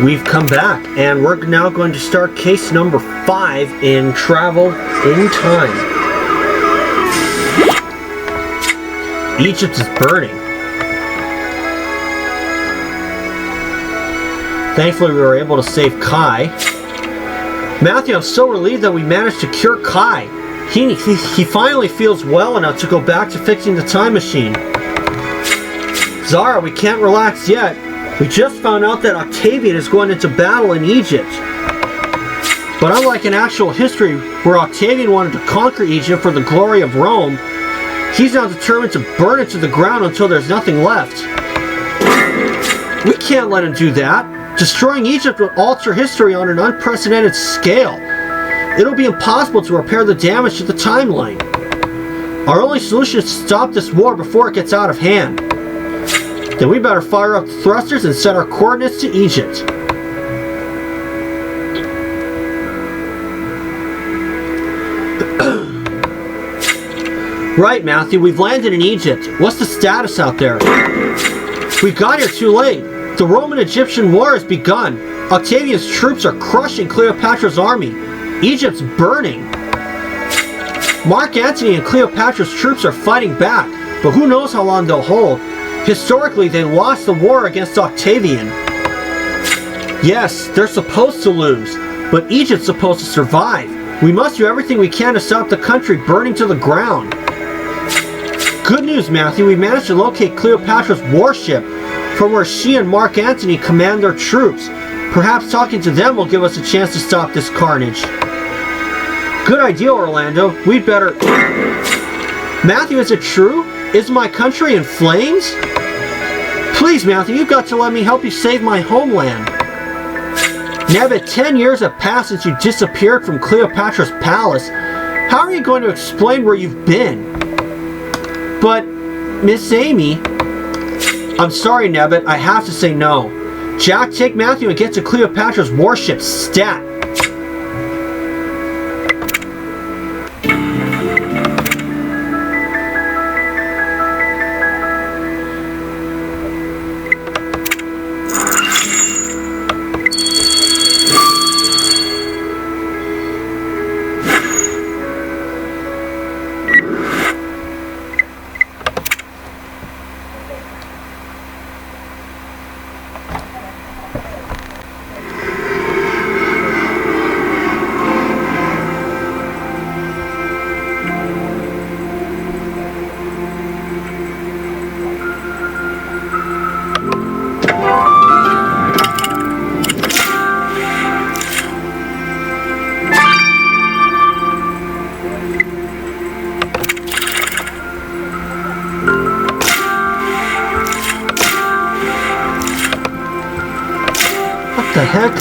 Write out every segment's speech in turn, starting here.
We've come back, and we're now going to start case number 5 in Travel in Time. Egypt is burning. Thankfully, we were able to save Kai. Matthew, I'm so relieved that we managed to cure Kai. He finally feels well enough to go back to fixing the time machine. Zara, we can't relax yet. We just found out that Octavian is going into battle in Egypt. But unlike in actual history, where Octavian wanted to conquer Egypt for the glory of Rome, he's now determined to burn it to the ground until there's nothing left. We can't let him do that. Destroying Egypt will alter history on an unprecedented scale. It'll be impossible to repair the damage to the timeline. Our only solution is to stop this war before it gets out of hand. Then we better fire up the thrusters and set our coordinates to Egypt. Right, Matthew, we've landed in Egypt. What's the status out there? We got here too late. The Roman-Egyptian war has begun. Octavian's troops are crushing Cleopatra's army. Egypt's burning. Mark Antony and Cleopatra's troops are fighting back, but who knows how long they'll hold. Historically, they lost the war against Octavian. Yes, they're supposed to lose, but Egypt's supposed to survive. We must do everything we can to stop the country burning to the ground. Good news, Matthew, we managed to locate Cleopatra's warship, from where she and Mark Antony command their troops. Perhaps talking to them will give us a chance to stop this carnage. Good idea, Orlando. We'd better... Matthew, is it true? Is my country in flames? Please, Matthew, you've got to let me help you save my homeland. Nebbit, 10 years have passed since you disappeared from Cleopatra's palace. How are you going to explain where you've been? But, Miss Amy... I'm sorry, Nebbit, I have to say no. Jack, take Matthew and get to Cleopatra's warship, stat! What the heck?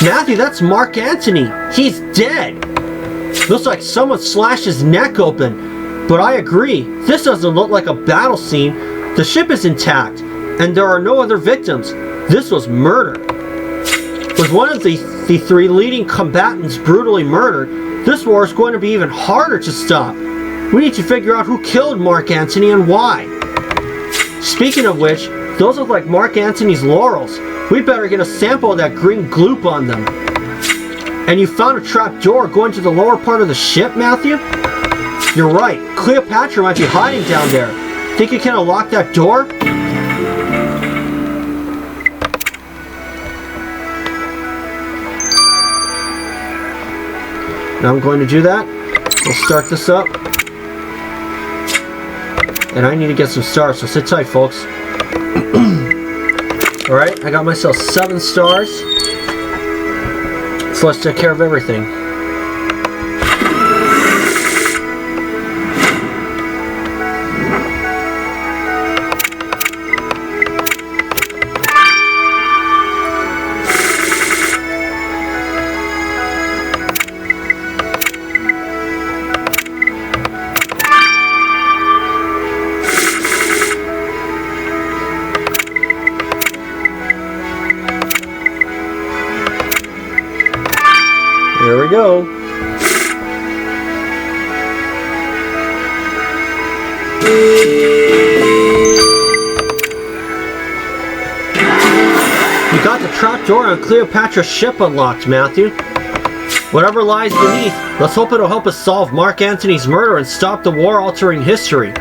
Matthew, that's Mark Antony. He's dead. Looks like someone slashed his neck open. But I agree, this doesn't look like a battle scene. The ship is intact, and there are no other victims. This was murder. With one of the 3 leading combatants brutally murdered, this war is going to be even harder to stop. We need to figure out who killed Mark Antony and why. Speaking of which, those look like Mark Antony's laurels. We better get a sample of that green gloop on them. And you found a trap door going to the lower part of the ship, Matthew? You're right. Cleopatra might be hiding down there. Think you can unlock that door? Now I'm going to do that. We'll start this up. And I need to get some stars, so sit tight, folks. Alright, I got myself 7 stars. So let's take care of everything. we go. You got the trapdoor on Cleopatra's ship unlocked, Matthew. Whatever lies beneath, let's hope it'll help us solve Mark Antony's murder and stop the war-altering history.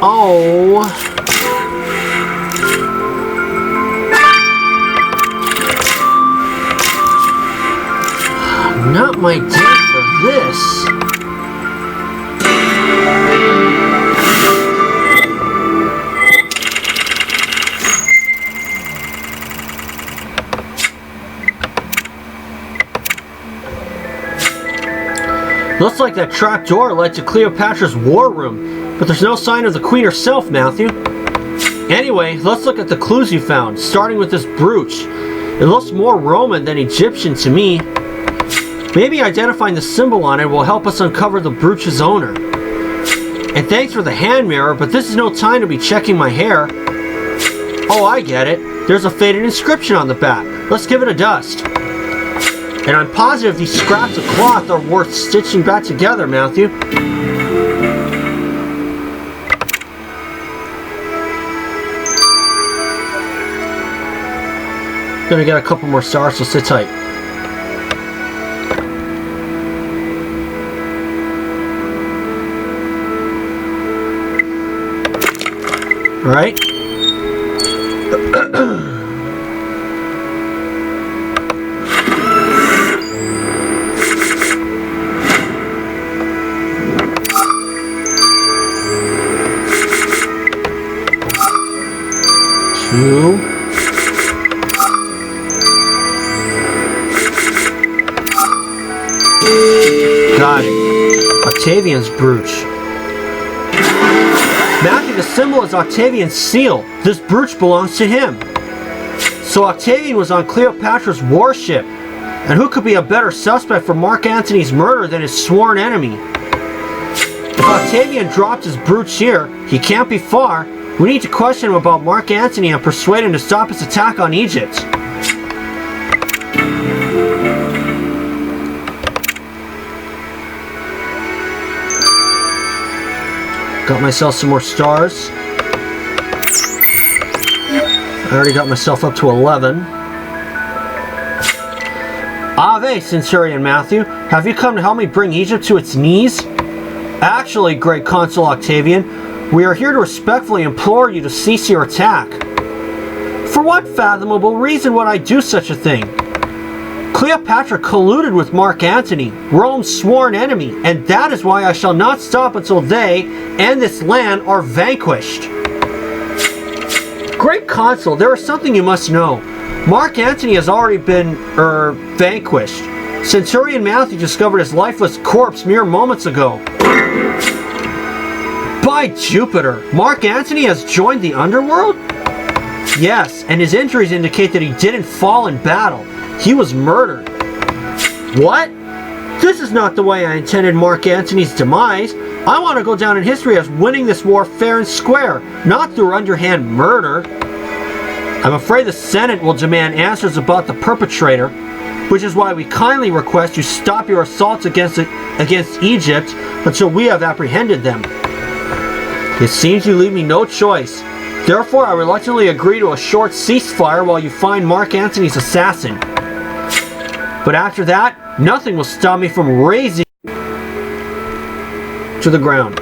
Oh. Not my day for this. Looks like that trap door led to Cleopatra's war room, but there's no sign of the queen herself, Matthew. Anyway, let's look at the clues you found, starting with this brooch. It looks more Roman than Egyptian to me. Maybe identifying the symbol on it will help us uncover the brooch's owner. And thanks for the hand mirror, but this is no time to be checking my hair. Oh, I get it. There's a faded inscription on the back. Let's give it a dust. And I'm positive these scraps of cloth are worth stitching back together, Matthew. Gonna get a couple more stars, so sit tight. Alright. Two. Got it. Octavian's brooch. Matthew, the symbol is Octavian's seal. This brooch belongs to him. So Octavian was on Cleopatra's warship. And who could be a better suspect for Mark Antony's murder than his sworn enemy? If Octavian dropped his brooch here, he can't be far. We need to question him about Mark Antony and persuade him to stop his attack on Egypt. Got myself some more stars. I already got myself up to 11. Ave, Centurion Matthew. Have you come to help me bring Egypt to its knees? Actually, Great Consul Octavian, we are here to respectfully implore you to cease your attack. For what fathomable reason would I do such a thing? Cleopatra colluded with Mark Antony, Rome's sworn enemy, and that is why I shall not stop until they and this land are vanquished. Great Consul, there is something you must know. Mark Antony has already been, vanquished. Centurion Matthew discovered his lifeless corpse mere moments ago. By Jupiter, Mark Antony has joined the underworld? Yes, and his injuries indicate that he didn't fall in battle. He was murdered. What? This is not the way I intended Mark Antony's demise. I want to go down in history as winning this war fair and square, not through underhand murder. I'm afraid the Senate will demand answers about the perpetrator, which is why we kindly request you stop your assaults against Egypt until we have apprehended them. It seems you leave me no choice. Therefore, I reluctantly agree to a short ceasefire while you find Mark Antony's assassin. But after that, nothing will stop me from razing to the ground.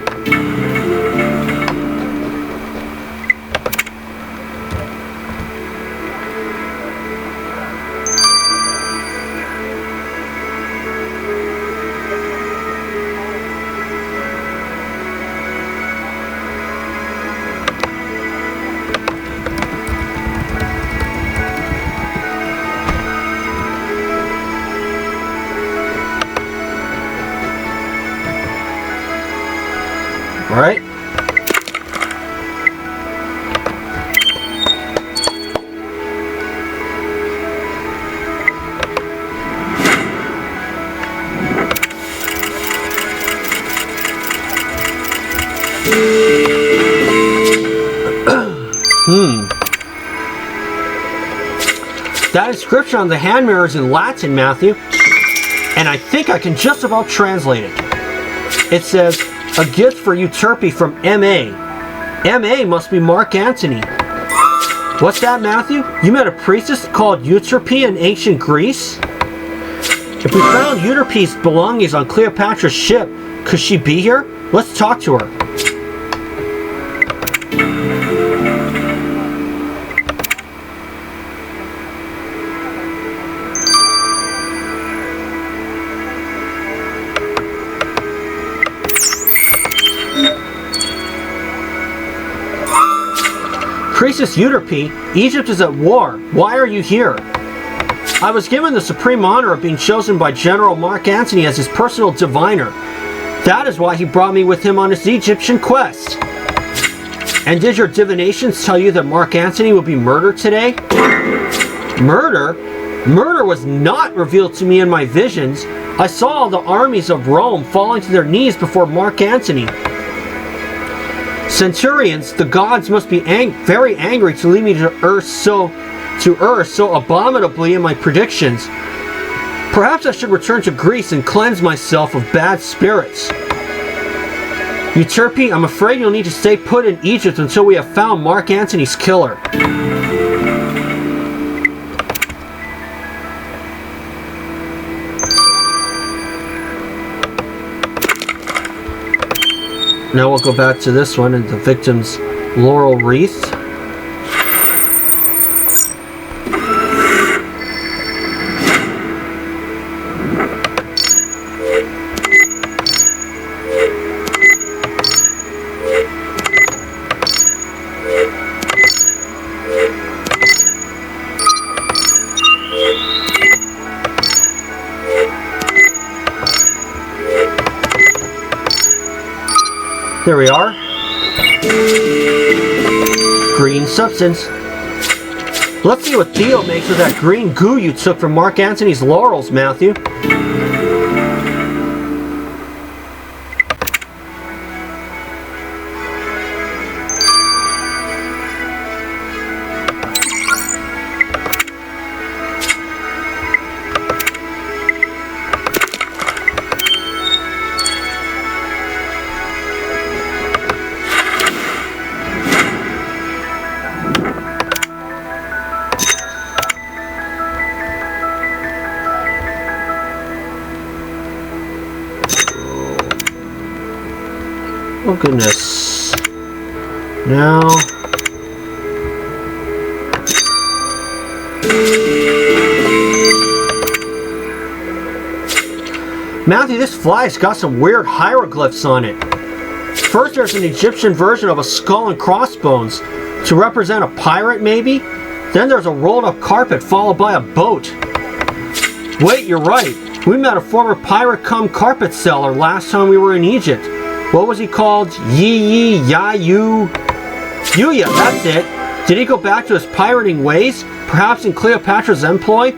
That inscription on the hand mirror is in Latin, Matthew, and I think I can just about translate it. It says, "A gift for Euterpe from M.A." M.A. must be Mark Antony. What's that, Matthew? You met a priestess called Euterpe in ancient Greece? If we found Euterpe's belongings on Cleopatra's ship, could she be here? Let's talk to her. Priestess Euterpe, Egypt is at war. Why are you here? I was given the supreme honor of being chosen by General Mark Antony as his personal diviner. That is why he brought me with him on his Egyptian quest. And did your divinations tell you that Mark Antony will be murdered today? Murder? Murder was not revealed to me in my visions. I saw the armies of Rome falling to their knees before Mark Antony. Centurions, the gods must be very angry to lead me to earth so abominably in my predictions. Perhaps I should return to Greece and cleanse myself of bad spirits. Euterpe, I'm afraid you'll need to stay put in Egypt until we have found Mark Antony's killer. Now we'll go back to this one and the victim's laurel wreath. There we are. Green substance. Let's see what Theo makes with that green goo you took from Mark Antony's laurels, Matthew. Oh goodness. Now. Matthew, this flag's got some weird hieroglyphs on it. First there's an Egyptian version of a skull and crossbones to represent a pirate maybe. Then there's a rolled up carpet followed by a boat. Wait, you're right. We met a former pirate cum carpet seller last time we were in Egypt. What was he called? Yayu? Yuya, that's it. Did he go back to his pirating ways? Perhaps in Cleopatra's employ?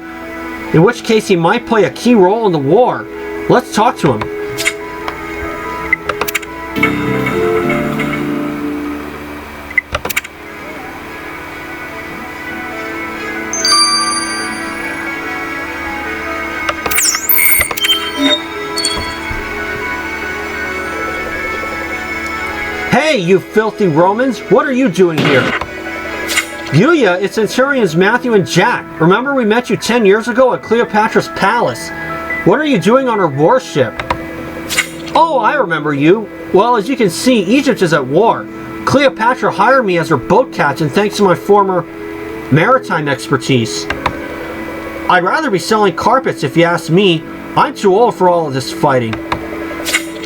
In which case he might play a key role in the war. Let's talk to him. Hey, you filthy Romans! What are you doing here? Yuya, it's Centurions Matthew and Jack. Remember we met you 10 years ago at Cleopatra's palace. What are you doing on her warship? Oh, I remember you. Well, as you can see, Egypt is at war. Cleopatra hired me as her boat captain thanks to my former maritime expertise. I'd rather be selling carpets if you ask me. I'm too old for all of this fighting.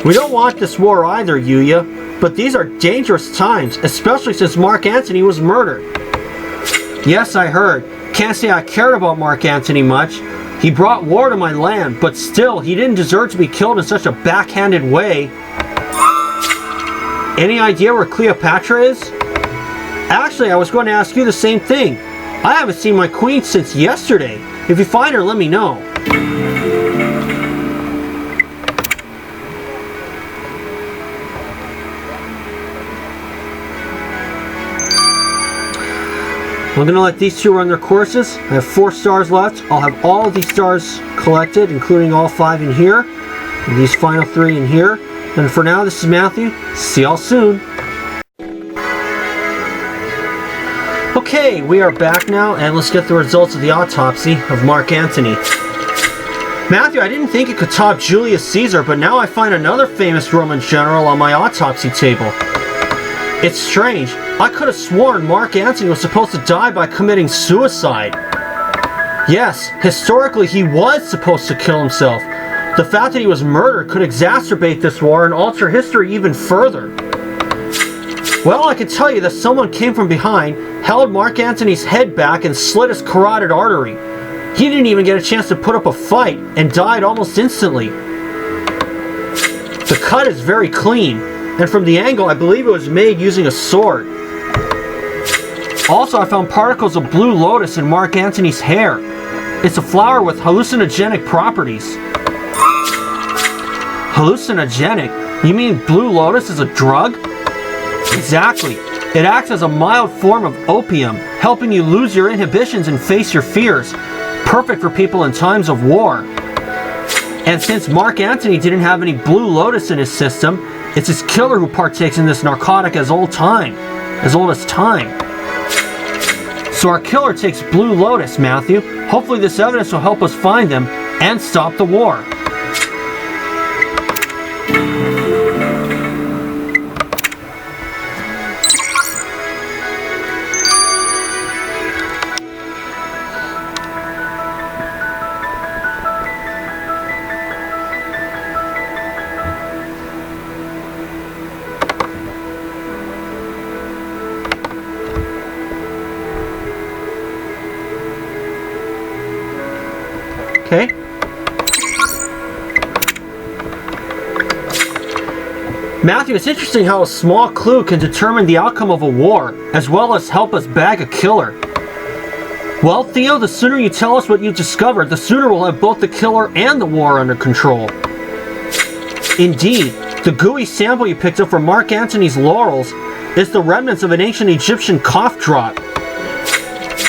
We don't want this war either, Yuya, but these are dangerous times, especially since Mark Antony was murdered. Yes, I heard. Can't say I cared about Mark Antony much. He brought war to my land, but still, he didn't deserve to be killed in such a backhanded way. Any idea where Cleopatra is? Actually, I was going to ask you the same thing. I haven't seen my queen since yesterday. If you find her, let me know. I'm going to let these two run their courses. I have 4 stars left. I'll have all of these stars collected, including all 5 in here, and these final 3 in here. And for now, this is Matthew. See y'all soon. Okay, we are back now, and let's get the results of the autopsy of Mark Antony. Matthew, I didn't think it could top Julius Caesar, but now I find another famous Roman general on my autopsy table. It's strange. I could have sworn Mark Antony was supposed to die by committing suicide. Yes, historically he was supposed to kill himself. The fact that he was murdered could exacerbate this war and alter history even further. Well, I can tell you that someone came from behind, held Mark Antony's head back, and slit his carotid artery. He didn't even get a chance to put up a fight and died almost instantly. The cut is very clean, and from the angle I believe it was made using a sword. Also, I found particles of blue lotus in Mark Antony's hair. It's a flower with hallucinogenic properties. Hallucinogenic? You mean blue lotus is a drug? Exactly. It acts as a mild form of opium, helping you lose your inhibitions and face your fears. Perfect for people in times of war. And since Mark Antony didn't have any blue lotus in his system, it's his killer who partakes in this narcotic as old as time. So our killer takes blue lotus, Matthew. Hopefully this evidence will help us find them and stop the war. Okay. Matthew, it's interesting how a small clue can determine the outcome of a war, as well as help us bag a killer. Well, Theo, the sooner you tell us what you've discovered, the sooner we'll have both the killer and the war under control. Indeed, the gooey sample you picked up from Mark Antony's laurels is the remnants of an ancient Egyptian cough drop.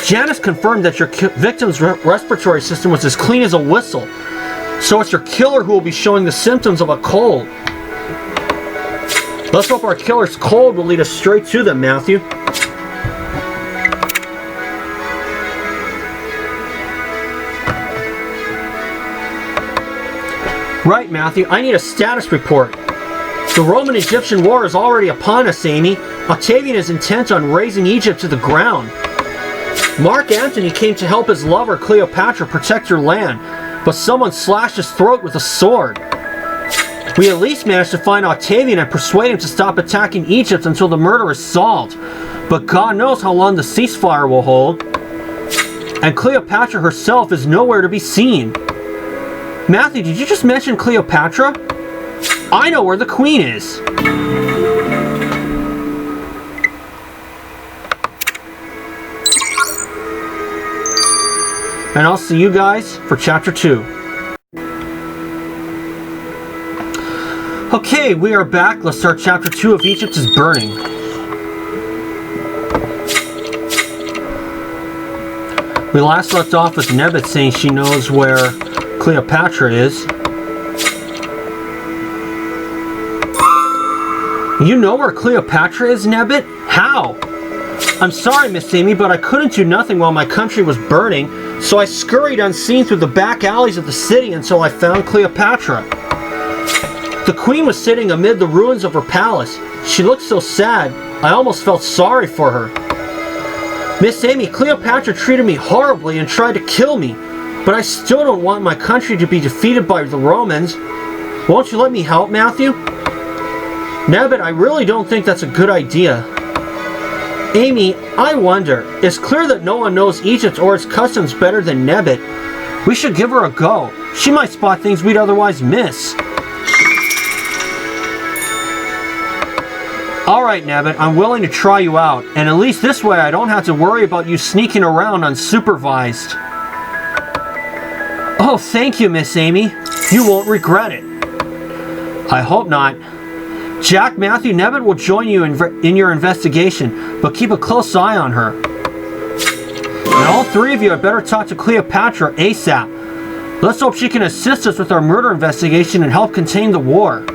Janice confirmed that your victim's respiratory system was as clean as a whistle, so it's your killer who will be showing the symptoms of a cold. Let's hope our killer's cold will lead us straight to them, Matthew. Right, Matthew, I need a status report. The Roman-Egyptian war is already upon us, Amy. Octavian is intent on razing Egypt to the ground. Mark Antony came to help his lover Cleopatra protect her land, but someone slashed his throat with a sword. We at least managed to find Octavian and persuade him to stop attacking Egypt until the murder is solved, but God knows how long the ceasefire will hold. And Cleopatra herself is nowhere to be seen. Matthew, did you just mention Cleopatra? I know where the Queen is. And I'll see you guys for Chapter 2. Okay, we are back. Let's start Chapter 2 of Egypt is Burning. We last left off with Nebbit saying she knows where Cleopatra is. You know where Cleopatra is, Nebbit? How? I'm sorry, Miss Amy, but I couldn't do nothing while my country was burning, so I scurried unseen through the back alleys of the city until I found Cleopatra. The Queen was sitting amid the ruins of her palace. She looked so sad, I almost felt sorry for her. Miss Amy, Cleopatra treated me horribly and tried to kill me, but I still don't want my country to be defeated by the Romans. Won't you let me help, Matthew? Nebbit, I really don't think that's a good idea. Amy, I wonder, it's clear that no one knows Egypt or its customs better than Nebbit. We should give her a go. She might spot things we'd otherwise miss. Alright, Nebbit, I'm willing to try you out, and at least this way I don't have to worry about you sneaking around unsupervised. Oh, thank you, Miss Amy. You won't regret it. I hope not. Jack, Matthew, Nebbit will join you in your investigation, but keep a close eye on her. And all three of you had better talk to Cleopatra ASAP. Let's hope she can assist us with our murder investigation and help contain the war.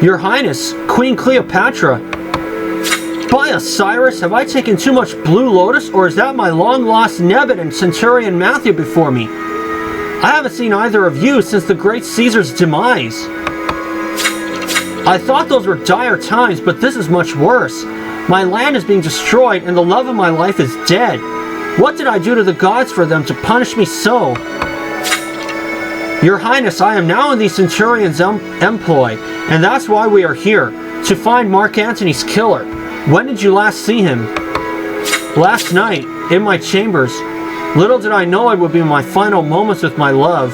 Your Highness, Queen Cleopatra. By Osiris, have I taken too much Blue Lotus, or is that my long-lost Nebet and Centurion Matthew before me? I haven't seen either of you since the great Caesar's demise. I thought those were dire times, but this is much worse. My land is being destroyed, and the love of my life is dead. What did I do to the gods for them to punish me so? Your Highness, I am now in the Centurion's employ, and that's why we are here, to find Mark Antony's killer. When did you last see him? Last night, in my chambers. Little did I know it would be my final moments with my love.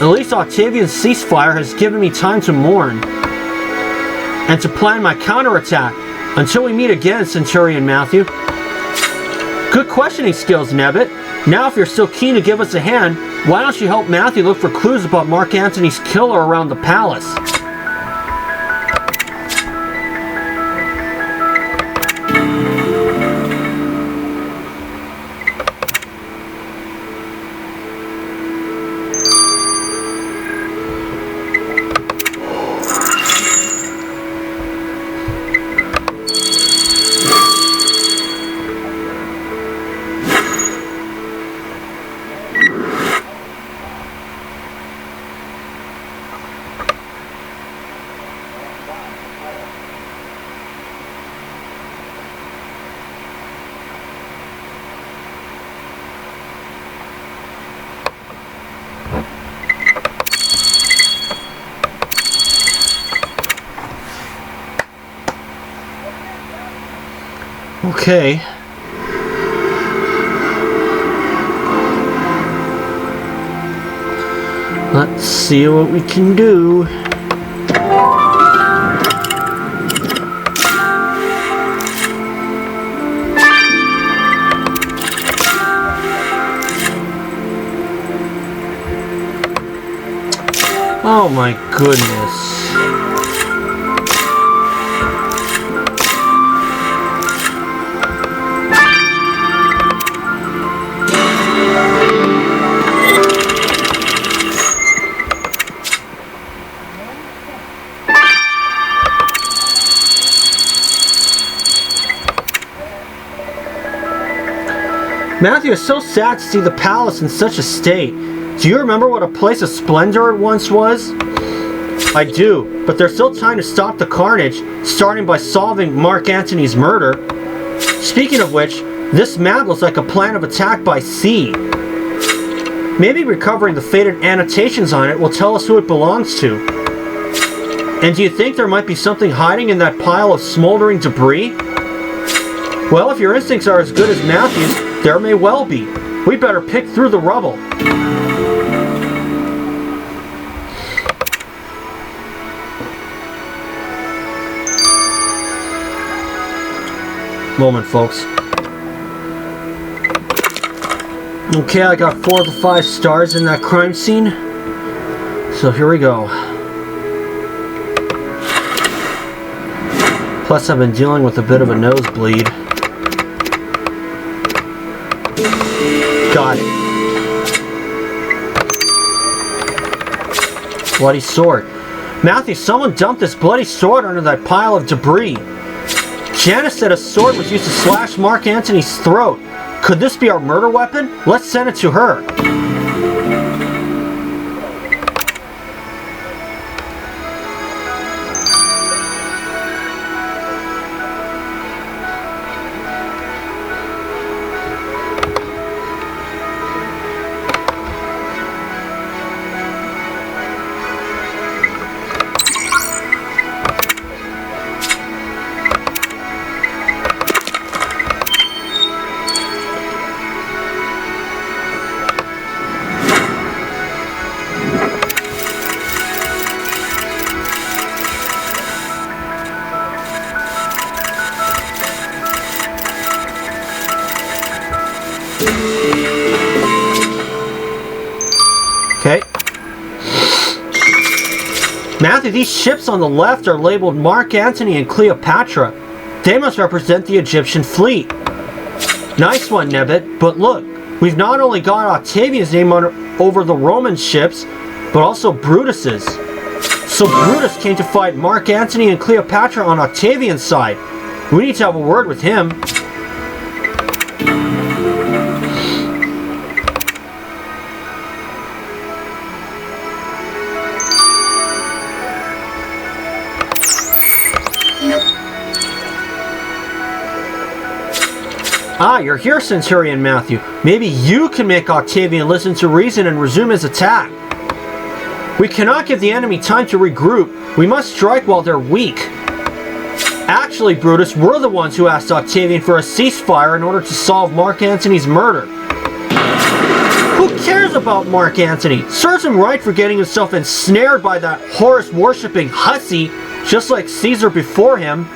At least Octavian's ceasefire has given me time to mourn and to plan my counterattack. Until we meet again, Centurion Matthew. Good questioning skills, Nebet. Now if you're still keen to give us a hand, why don't you help Matthew look for clues about Mark Antony's killer around the palace? Okay. Let's see what we can do. Oh my goodness. Matthew, is so sad to see the palace in such a state. Do you remember what a place of splendor it once was? I do, but there's still time to stop the carnage, starting by solving Mark Antony's murder. Speaking of which, this map looks like a plan of attack by sea. Maybe recovering the faded annotations on it will tell us who it belongs to. And do you think there might be something hiding in that pile of smoldering debris? Well, if your instincts are as good as Matthew's, there may well be. We better pick through the rubble. Moment, folks. Okay, I got 4 of the 5 stars in that crime scene. So here we go. Plus, I've been dealing with a bit of a nosebleed. Got it. Bloody sword. Matthew, someone dumped this bloody sword under that pile of debris. Janice said a sword was used to slash Mark Antony's throat. Could this be our murder weapon? Let's send it to her. Matthew, these ships on the left are labeled Mark Antony and Cleopatra. They must represent the Egyptian fleet. Nice one, Nebbit, but look, we've not only got Octavian's name over the Roman ships, but also Brutus's. So Brutus came to fight Mark Antony and Cleopatra on Octavian's side. We need to have a word with him. Ah, you're here, Centurion Matthew. Maybe you can make Octavian listen to reason and resume his attack. We cannot give the enemy time to regroup. We must strike while they're weak. Actually, Brutus, we're the ones who asked Octavian for a ceasefire in order to solve Mark Antony's murder. Who cares about Mark Antony? Serves him right for getting himself ensnared by that Horus-worshipping hussy, just like Caesar before him.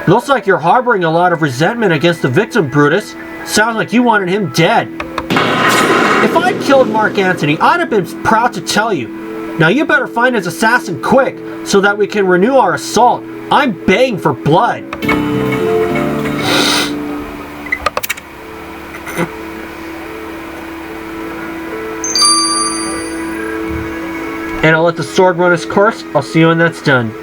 Looks like you're harboring a lot of resentment against the victim, Brutus. Sounds like you wanted him dead. If I'd killed Mark Antony, I'd have been proud to tell you. Now you better find his assassin quick, so that we can renew our assault. I'm begging for blood. And I'll let the sword run its course. I'll see you when that's done.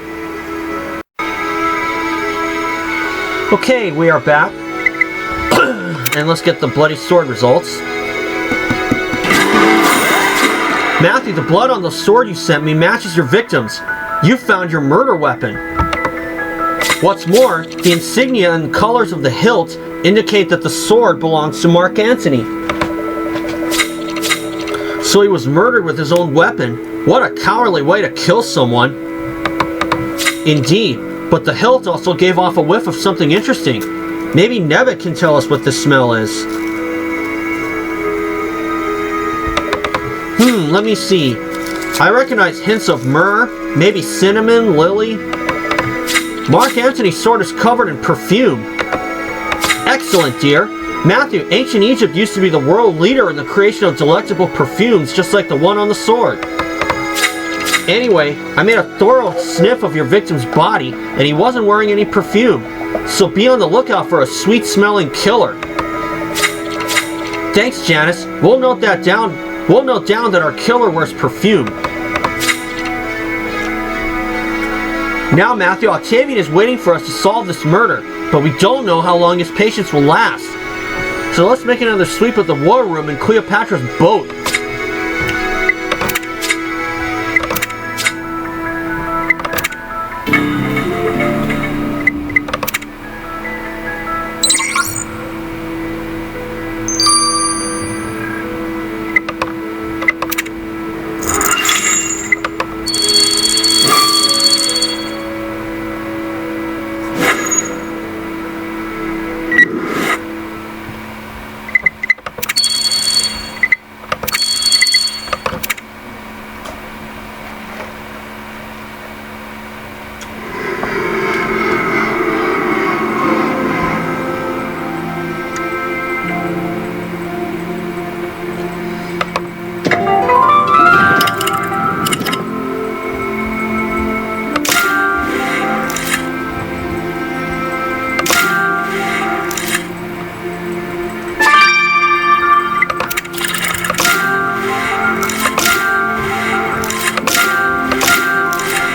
Okay, we are back. And let's get the bloody sword results. Matthew, the blood on the sword you sent me matches your victim's. You found your murder weapon. What's more, the insignia and colors of the hilt indicate that the sword belongs to Mark Antony. So he was murdered with his own weapon. What a cowardly way to kill someone. Indeed. But the hilt also gave off a whiff of something interesting. Maybe Nebbit can tell us what the smell is. Let me see. I recognize hints of myrrh, maybe cinnamon, lily. Mark Antony's sword is covered in perfume. Excellent, dear. Matthew, ancient Egypt used to be the world leader in the creation of delectable perfumes, just like the one on the sword. Anyway, I made a thorough sniff of your victim's body, and he wasn't wearing any perfume. So be on the lookout for a sweet-smelling killer. Thanks, Janice. We'll note down that our killer wears perfume. Now, Matthew, Octavian is waiting for us to solve this murder, but we don't know how long his patience will last. So let's make another sweep of the war room in Cleopatra's boat.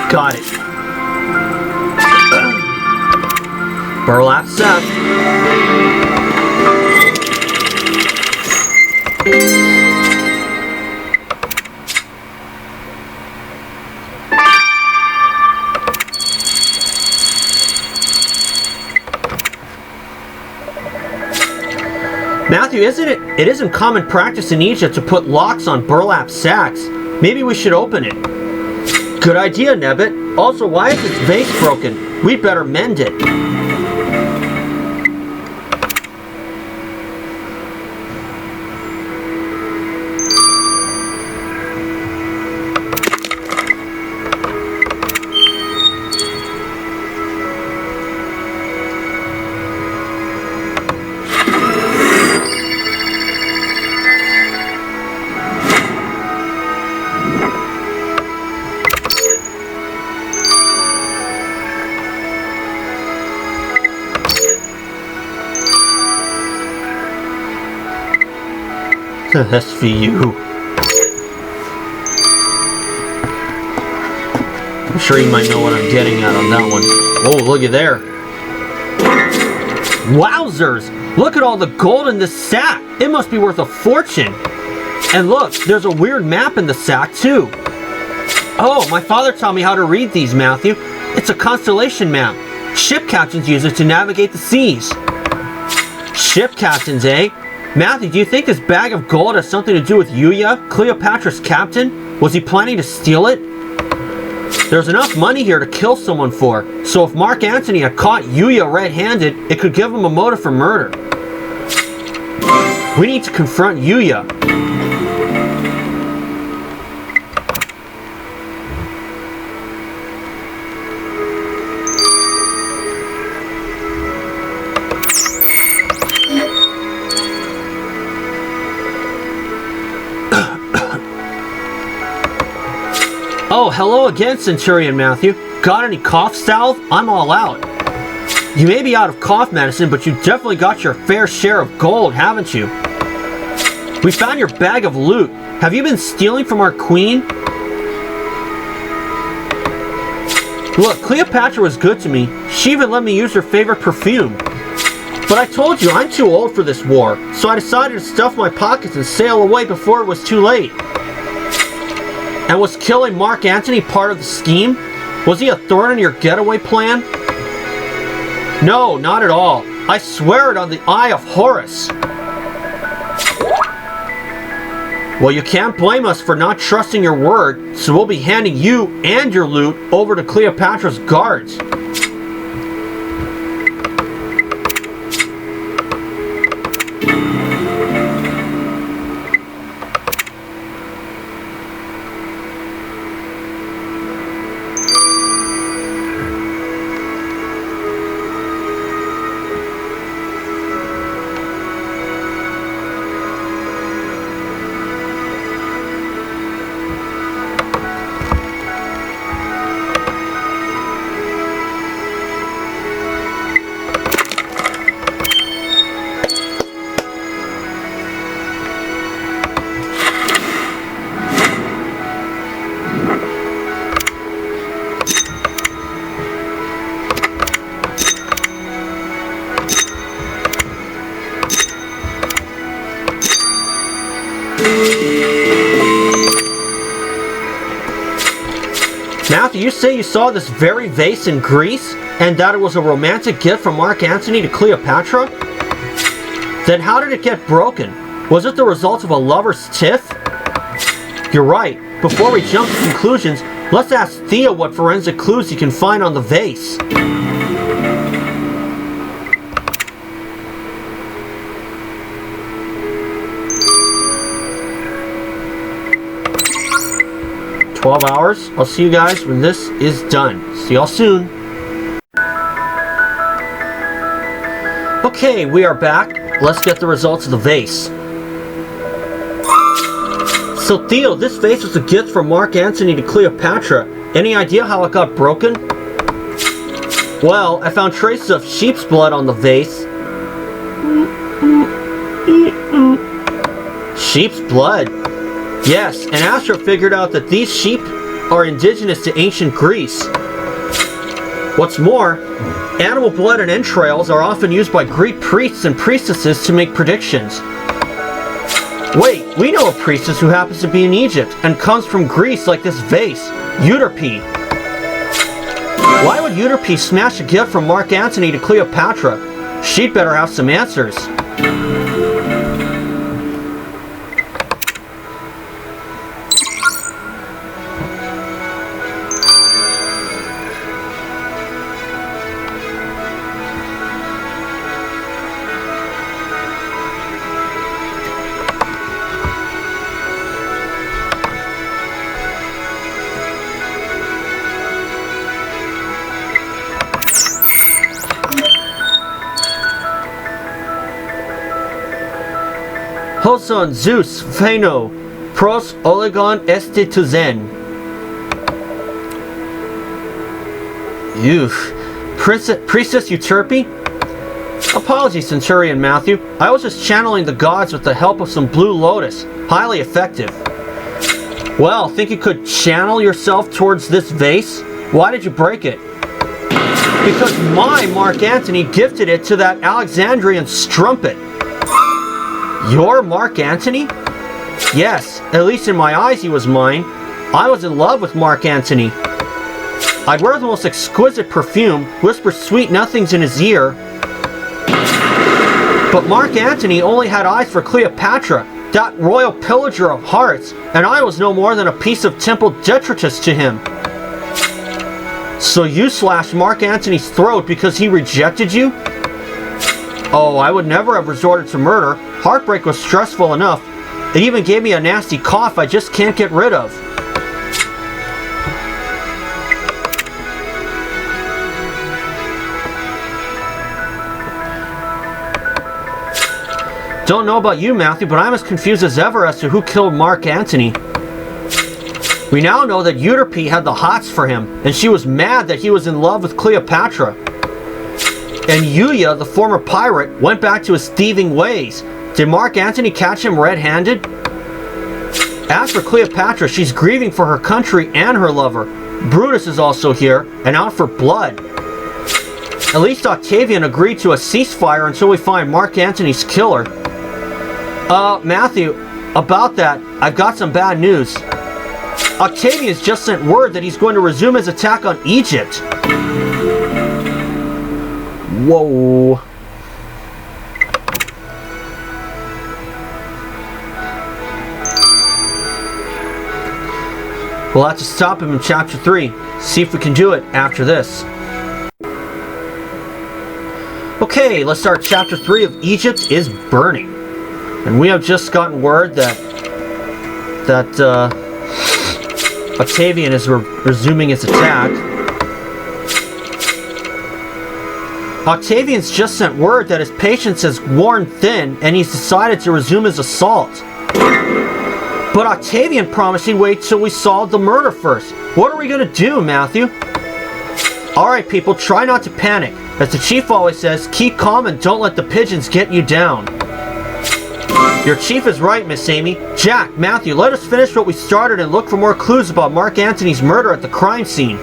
Got it. Burlap sack. Matthew, it isn't common practice in Egypt to put locks on burlap sacks. Maybe we should open it. Good idea, Nebbit. Also, why is this vase broken? We'd better mend it. SVU. I'm sure you might know what I'm getting at on that one. Oh, look at there. Wowzers! Look at all the gold in this sack. It must be worth a fortune. And look, there's a weird map in the sack too. Oh, my father taught me how to read these, Matthew. It's a constellation map. Ship captains use it to navigate the seas. Ship captains, eh? Matthew, do you think this bag of gold has something to do with Yuya, Cleopatra's captain? Was he planning to steal it? There's enough money here to kill someone for, so if Mark Antony had caught Yuya red-handed, it could give him a motive for murder. We need to confront Yuya. Oh, hello again, Centurion Matthew. Got any cough salve? I'm all out. You may be out of cough medicine, but you definitely got your fair share of gold, haven't you? We found your bag of loot. Have you been stealing from our queen? Look, Cleopatra was good to me. She even let me use her favorite perfume. But I told you, I'm too old for this war, so I decided to stuff my pockets and sail away before it was too late. And was killing Mark Antony part of the scheme? Was he a thorn in your getaway plan? No, not at all. I swear it on the Eye of Horus. Well, you can't blame us for not trusting your word, so we'll be handing you and your loot over to Cleopatra's guards. Matthew, you say you saw this very vase in Greece, and that it was a romantic gift from Mark Antony to Cleopatra? Then how did it get broken? Was it the result of a lover's tiff? You're right. Before we jump to conclusions, let's ask Theo what forensic clues he can find on the vase. Hours. I'll see you guys when this is done. See y'all soon. Okay, we are back. Let's get the results of the vase. So Theo, this vase was a gift from Mark Antony to Cleopatra. Any idea how it got broken? Well, I found traces of sheep's blood on the vase. Sheep's blood? Yes, and Astro figured out that these sheep are indigenous to ancient Greece. What's more, animal blood and entrails are often used by Greek priests and priestesses to make predictions. Wait, we know a priestess who happens to be in Egypt and comes from Greece like this vase, Euterpe. Why would Euterpe smash a gift from Mark Antony to Cleopatra? She'd better have some answers. Hoson, Zeus, Phano, Pros, Olegon, Este to Zen. Priestess Euterpe? Apologies, Centurion Matthew. I was just channeling the gods with the help of some Blue Lotus. Highly effective. Well, think you could channel yourself towards this vase? Why did you break it? Because my Mark Antony gifted it to that Alexandrian strumpet. Your Mark Antony? Yes, at least in my eyes he was mine. I was in love with Mark Antony. I'd wear the most exquisite perfume, whisper sweet nothings in his ear. But Mark Antony only had eyes for Cleopatra, that royal pillager of hearts, and I was no more than a piece of temple detritus to him. So you slashed Mark Antony's throat because he rejected you? Oh, I would never have resorted to murder. Heartbreak was stressful enough. It even gave me a nasty cough I just can't get rid of. Don't know about you, Matthew, but I'm as confused as ever as to who killed Mark Antony. We now know that Euterpe had the hots for him, and she was mad that he was in love with Cleopatra. And Yuya, the former pirate, went back to his thieving ways. Did Mark Antony catch him red-handed? As for Cleopatra, she's grieving for her country and her lover. Brutus is also here, and out for blood. At least Octavian agreed to a ceasefire until we find Mark Antony's killer. Matthew, about that, I've got some bad news. Octavian's just sent word that he's going to resume his attack on Egypt. Whoa. We'll have to stop him in chapter 3. See if we can do it after this. Okay, let's start chapter 3 of Egypt is Burning. And we have just gotten word that Octavian is resuming his attack. Octavian's just sent word that his patience has worn thin and he's decided to resume his assault. But Octavian promised he'd wait till we solved the murder first. What are we gonna do, Matthew? Alright people, try not to panic. As the chief always says, keep calm and don't let the pigeons get you down. Your chief is right, Miss Amy. Jack, Matthew, let us finish what we started and look for more clues about Mark Antony's murder at the crime scene.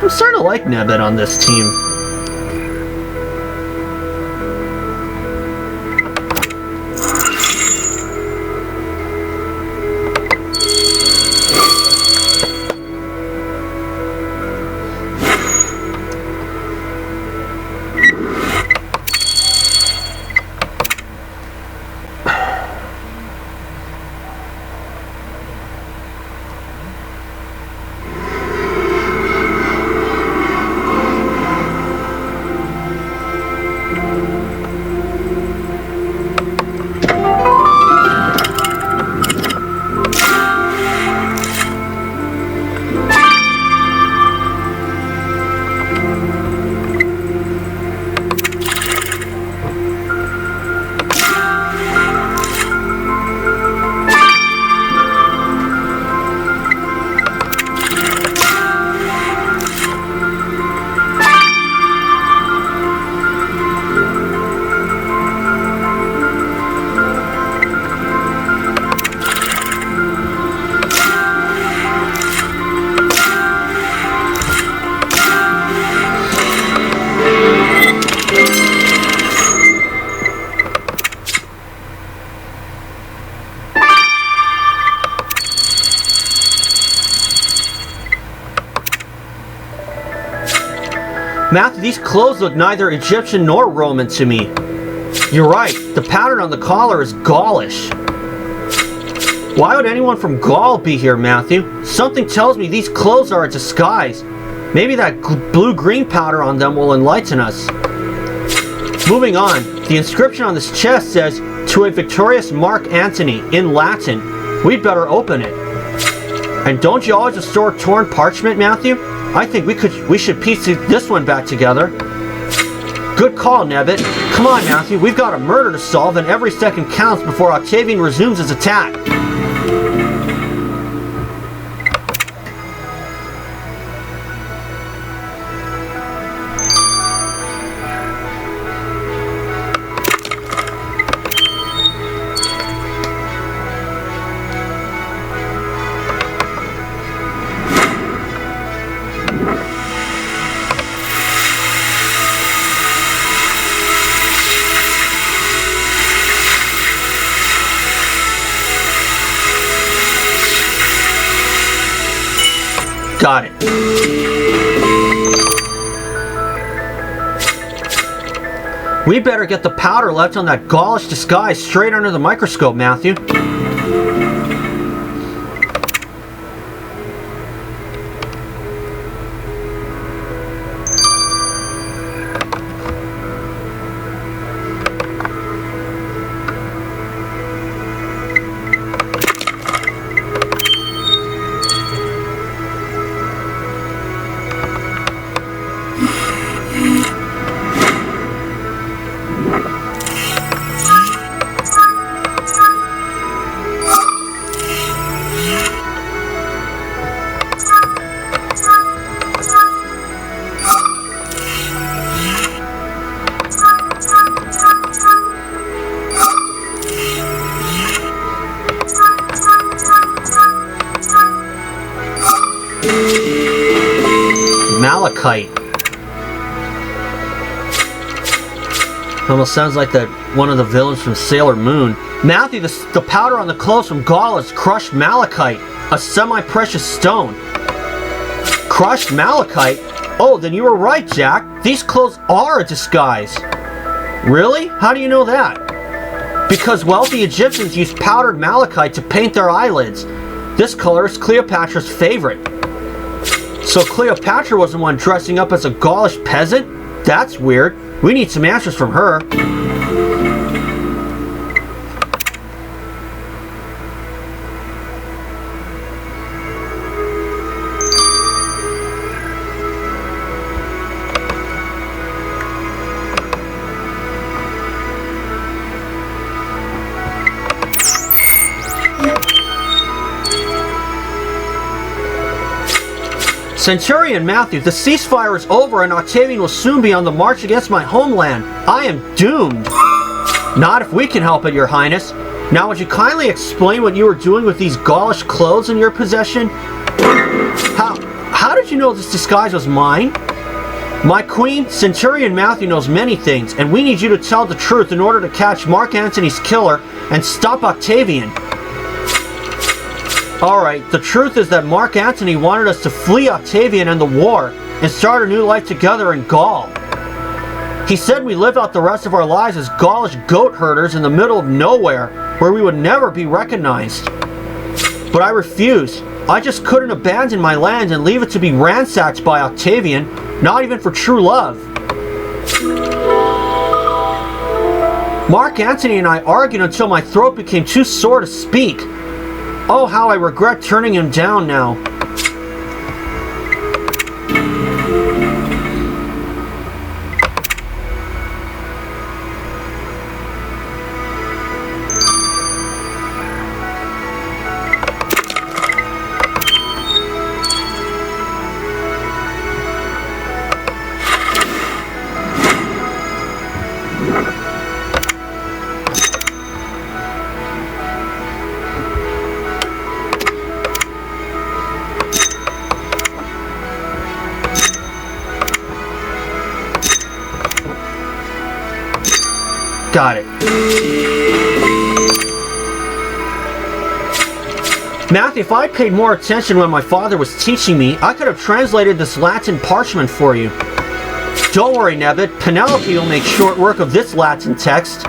I'm starting to like Nebbit on this team. Matthew, these clothes look neither Egyptian nor Roman to me. You're right, the pattern on the collar is Gaulish. Why would anyone from Gaul be here, Matthew? Something tells me these clothes are a disguise. Maybe that blue-green powder on them will enlighten us. Moving on, the inscription on this chest says, "To a victorious Mark Antony," in Latin. We'd better open it. And don't you always restore torn parchment, Matthew? I think we should piece this one back together. Good call, Nebbit. Come on, Matthew, we've got a murder to solve and every second counts before Octavian resumes his attack. Got it. We better get the powder left on that Gaulish disguise straight under the microscope, Matthew. Malachite. Almost sounds like that one of the villains from Sailor Moon. Matthew, the powder on the clothes from Gaul is crushed malachite, a semi-precious stone. Crushed malachite? Oh, then you were right, Jack. These clothes are a disguise. Really? How do you know that? Because wealthy Egyptians used powdered malachite to paint their eyelids. This color is Cleopatra's favorite. So Cleopatra was the one dressing up as a Gaulish peasant? That's weird. We need some answers from her. Centurion Matthew, the ceasefire is over and Octavian will soon be on the march against my homeland. I am doomed. Not if we can help it, Your Highness. Now would you kindly explain what you were doing with these Gaulish clothes in your possession? How did you know this disguise was mine? My queen, Centurion Matthew knows many things, and we need you to tell the truth in order to catch Mark Antony's killer and stop Octavian. Alright, the truth is that Mark Antony wanted us to flee Octavian and the war and start a new life together in Gaul. He said we live out the rest of our lives as Gaulish goat herders in the middle of nowhere, where we would never be recognized. But I refused. I just couldn't abandon my land and leave it to be ransacked by Octavian, not even for true love. Mark Antony and I argued until my throat became too sore to speak. Oh, how I regret turning him down now. Got it. Matthew, if I paid more attention when my father was teaching me, I could have translated this Latin parchment for you. Don't worry, Nebbit. Penelope will make short work of this Latin text.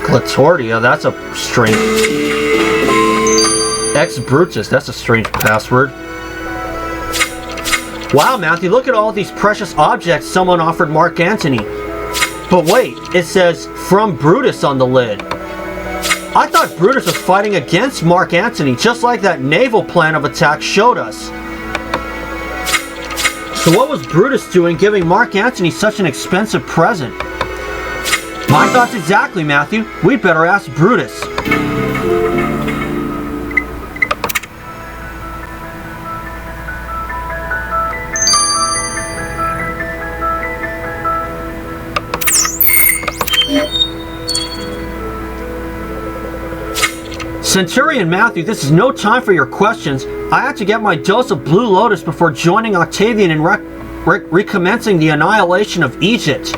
Glatordia, that's a strange... Ex Brutus, that's a strange password. Wow, Matthew, look at all these precious objects someone offered Mark Antony. But wait, it says, from Brutus on the lid. I thought Brutus was fighting against Mark Antony, just like that naval plan of attack showed us. So what was Brutus doing giving Mark Antony such an expensive present? My thoughts exactly, Matthew. We'd better ask Brutus. Centurion Matthew, this is no time for your questions. I have to get my dose of Blue Lotus before joining Octavian in recommencing the annihilation of Egypt.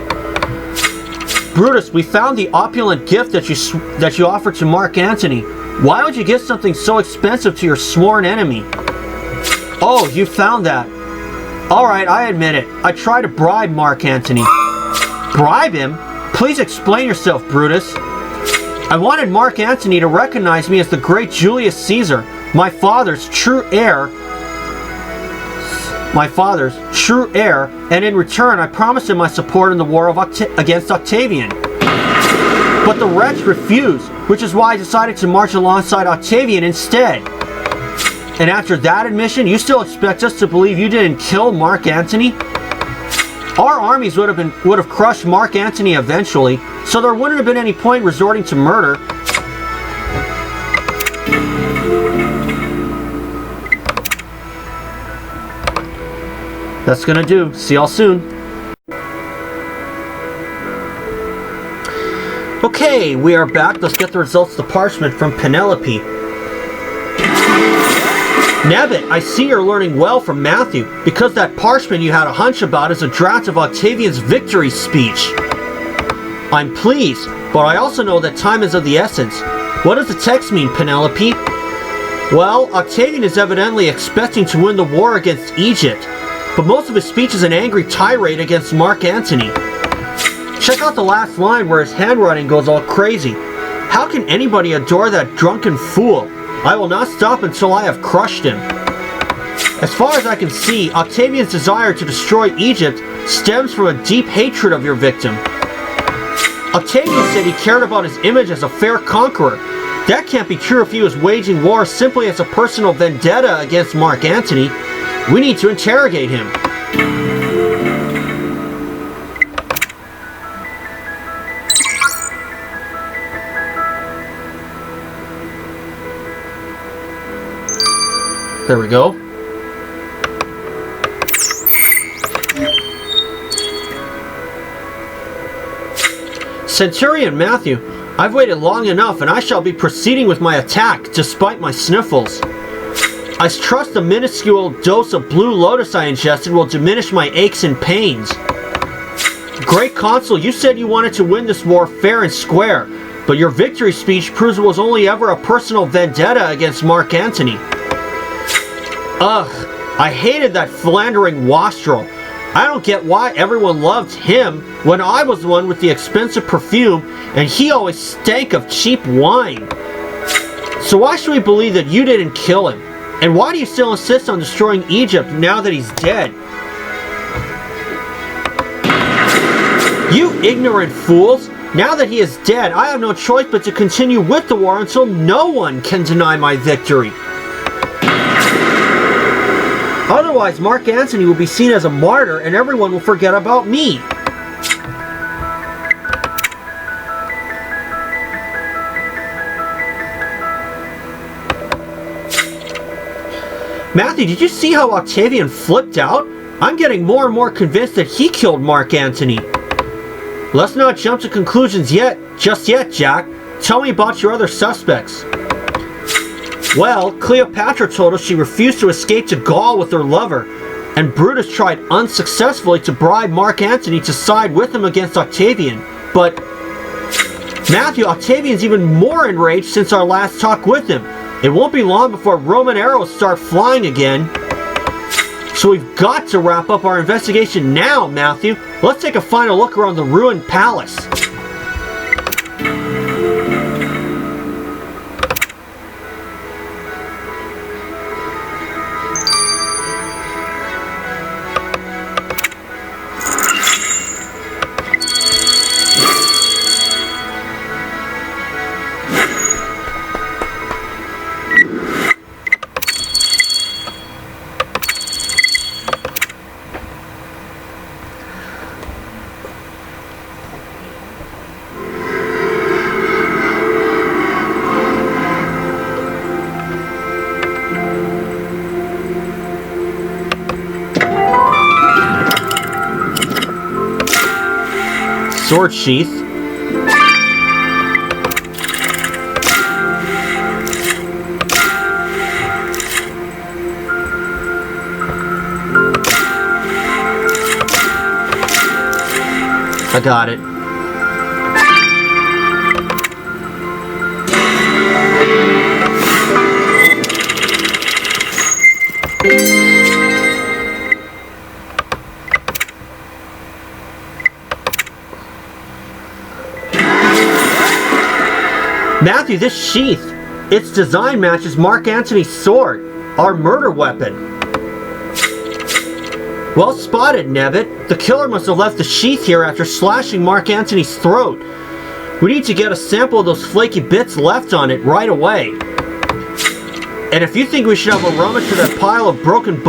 Brutus, we found the opulent gift that you offered to Mark Antony. Why would you give something so expensive to your sworn enemy? Oh, you found that. Alright, I admit it. I tried to bribe Mark Antony. Bribe him? Please explain yourself, Brutus. I wanted Mark Antony to recognize me as the great Julius Caesar, my father's true heir, and in return I promised him my support in the war against Octavian. But the wretch refused, which is why I decided to march alongside Octavian instead. And after that admission, you still expect us to believe you didn't kill Mark Antony? Our armies would have crushed Mark Antony eventually, so there wouldn't have been any point resorting to murder. That's gonna do. See y'all soon. Okay, we are back. Let's get the results of the parchment from Penelope. Nebbit, I see you're learning well from Matthew, because that parchment you had a hunch about is a draft of Octavian's victory speech. I'm pleased, but I also know that time is of the essence. What does the text mean, Penelope? Well, Octavian is evidently expecting to win the war against Egypt, but most of his speech is an angry tirade against Mark Antony. Check out the last line where his handwriting goes all crazy. How can anybody adore that drunken fool? I will not stop until I have crushed him. As far as I can see, Octavian's desire to destroy Egypt stems from a deep hatred of your victim. Octavian said he cared about his image as a fair conqueror. That can't be true if he was waging war simply as a personal vendetta against Mark Antony. We need to interrogate him. There we go. Centurion Matthew, I've waited long enough and I shall be proceeding with my attack despite my sniffles. I trust the minuscule dose of Blue Lotus I ingested will diminish my aches and pains. Great Consul, you said you wanted to win this war fair and square, but your victory speech proves it was only ever a personal vendetta against Mark Antony. Ugh, I hated that philandering wastrel. I don't get why everyone loved him when I was the one with the expensive perfume and he always stank of cheap wine. So why should we believe that you didn't kill him? And why do you still insist on destroying Egypt now that he's dead? You ignorant fools! Now that he is dead, I have no choice but to continue with the war until no one can deny my victory. Otherwise, Mark Antony will be seen as a martyr and everyone will forget about me. Matthew, did you see how Octavian flipped out? I'm getting more and more convinced that he killed Mark Antony. Let's not jump to conclusions just yet, Jack. Tell me about your other suspects. Well, Cleopatra told us she refused to escape to Gaul with her lover, and Brutus tried unsuccessfully to bribe Mark Antony to side with him against Octavian. But, Matthew, Octavian's even more enraged since our last talk with him. It won't be long before Roman arrows start flying again. So we've got to wrap up our investigation now, Matthew. Let's take a final look around the ruined palace. sword sheath. I got it. Matthew, this sheath, its design matches Mark Antony's sword, our murder weapon. Well spotted, Nebbit. The killer must have left the sheath here after slashing Mark Antony's throat. We need to get a sample of those flaky bits left on it right away. And if you think we should have a rummage through that pile of broken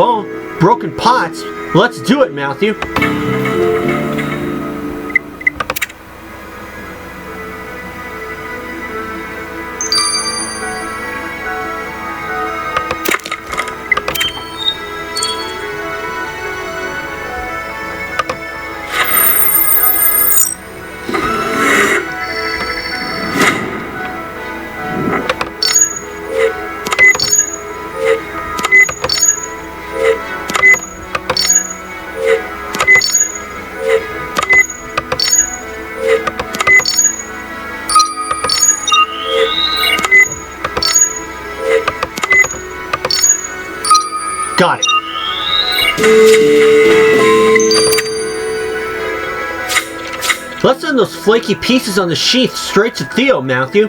pots, let's do it, Matthew. Got it. Let's send those flaky pieces on the sheath straight to Theo, Matthew.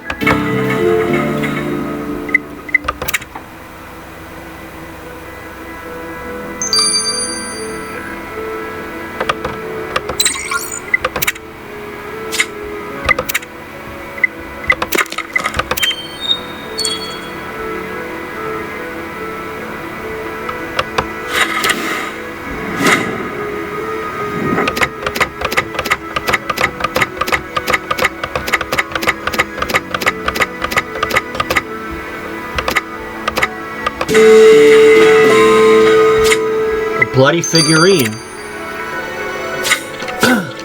A bloody figurine.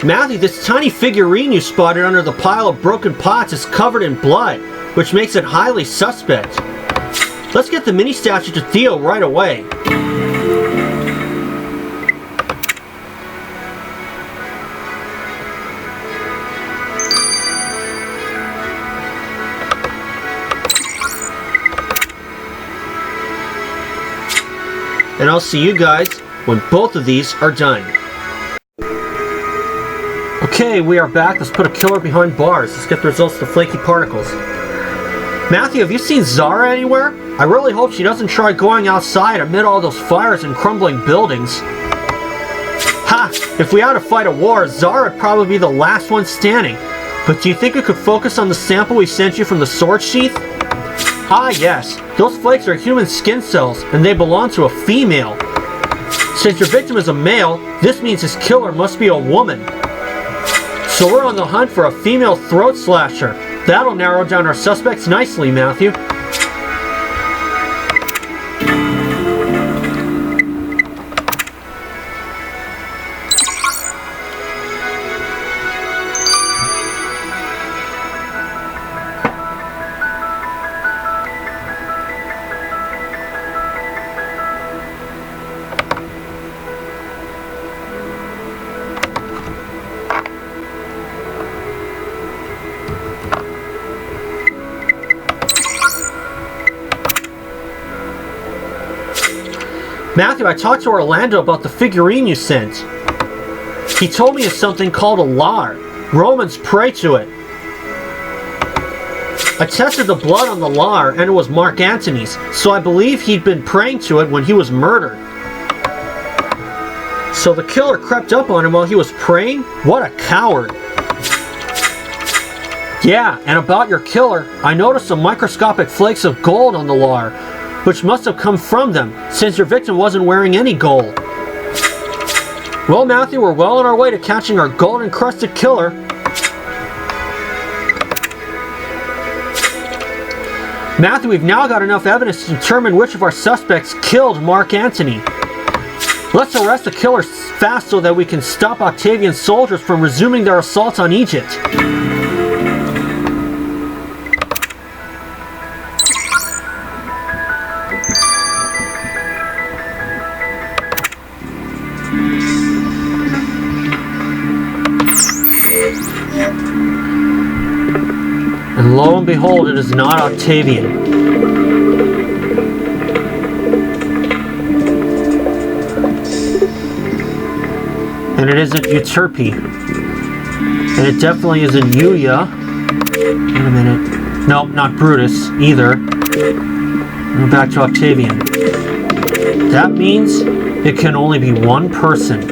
Matthew, this tiny figurine you spotted under the pile of broken pots is covered in blood, which makes it highly suspect. Let's get the mini statue to Theo right away. And I'll see you guys when both of these are done. Okay, we are back. Let's put a killer behind bars. Let's get the results of the flaky particles. Matthew, have you seen Zara anywhere? I really hope she doesn't try going outside amid all those fires and crumbling buildings. Ha! If we had to fight a war, Zara would probably be the last one standing. But do you think we could focus on the sample we sent you from the sword sheath? Ah yes, those flakes are human skin cells, and they belong to a female. Since your victim is a male, this means his killer must be a woman. So we're on the hunt for a female throat slasher. That'll narrow down our suspects nicely, Matthew. Matthew, I talked to Orlando about the figurine you sent. He told me it's something called a lar. Romans pray to it. I tested the blood on the lar and it was Mark Antony's, so I believe he'd been praying to it when he was murdered. So the killer crept up on him while he was praying? What a coward. Yeah, and about your killer, I noticed some microscopic flakes of gold on the lar, which must have come from them, since your victim wasn't wearing any gold. Well, Matthew, we're well on our way to catching our gold-encrusted killer. Matthew, we've now got enough evidence to determine which of our suspects killed Mark Antony. Let's arrest the killers fast so that we can stop Octavian's soldiers from resuming their assault on Egypt. And lo and behold, it is not Octavian. And it isn't Euterpe. And it definitely isn't Yuya. Wait a minute. Nope, not Brutus either. We're back to Octavian. That means it can only be one person.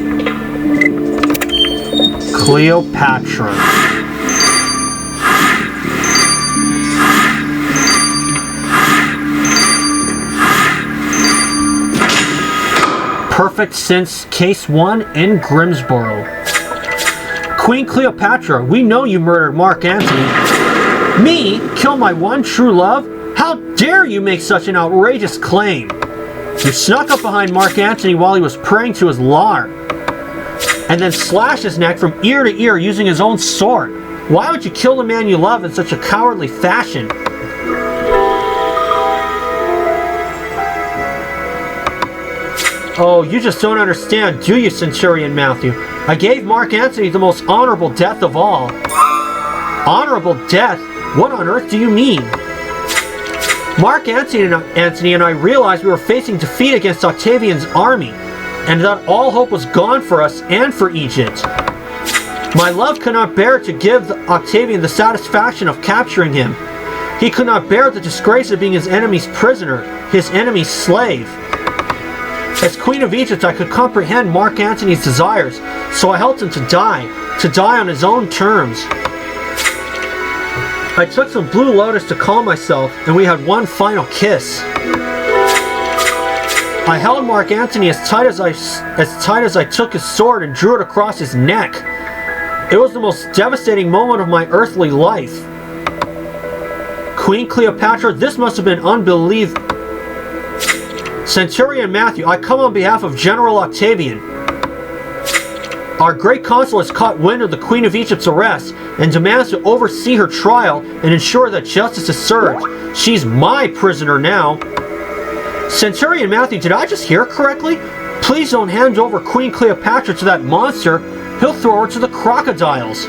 Cleopatra. Perfect since Case 1 in Grimsboro. Queen Cleopatra, we know you murdered Mark Antony. Me? Kill my one true love? How dare you make such an outrageous claim? You snuck up behind Mark Antony while he was praying to his Lar, and then slashed his neck from ear to ear using his own sword. Why would you kill the man you love in such a cowardly fashion? Oh, you just don't understand, do you, Centurion Matthew? I gave Mark Antony the most honorable death of all. Honorable death? What on earth do you mean? Mark Antony and I realized we were facing defeat against Octavian's army, and that all hope was gone for us and for Egypt. My love could not bear to give Octavian the satisfaction of capturing him. He could not bear the disgrace of being his enemy's prisoner, his enemy's slave. As Queen of Egypt, I could comprehend Mark Antony's desires, so I helped him to die on his own terms. I took some Blue Lotus to calm myself, and we had one final kiss. I held Mark Antony as tight as I took his sword and drew it across his neck. It was the most devastating moment of my earthly life. Queen Cleopatra, this must have been unbelievable. Centurion Matthew, I come on behalf of General Octavian. Our great consul has caught wind of the Queen of Egypt's arrest and demands to oversee her trial and ensure that justice is served. She's my prisoner now. Centurion Matthew, did I just hear correctly? Please don't hand over Queen Cleopatra to that monster. He'll throw her to the crocodiles.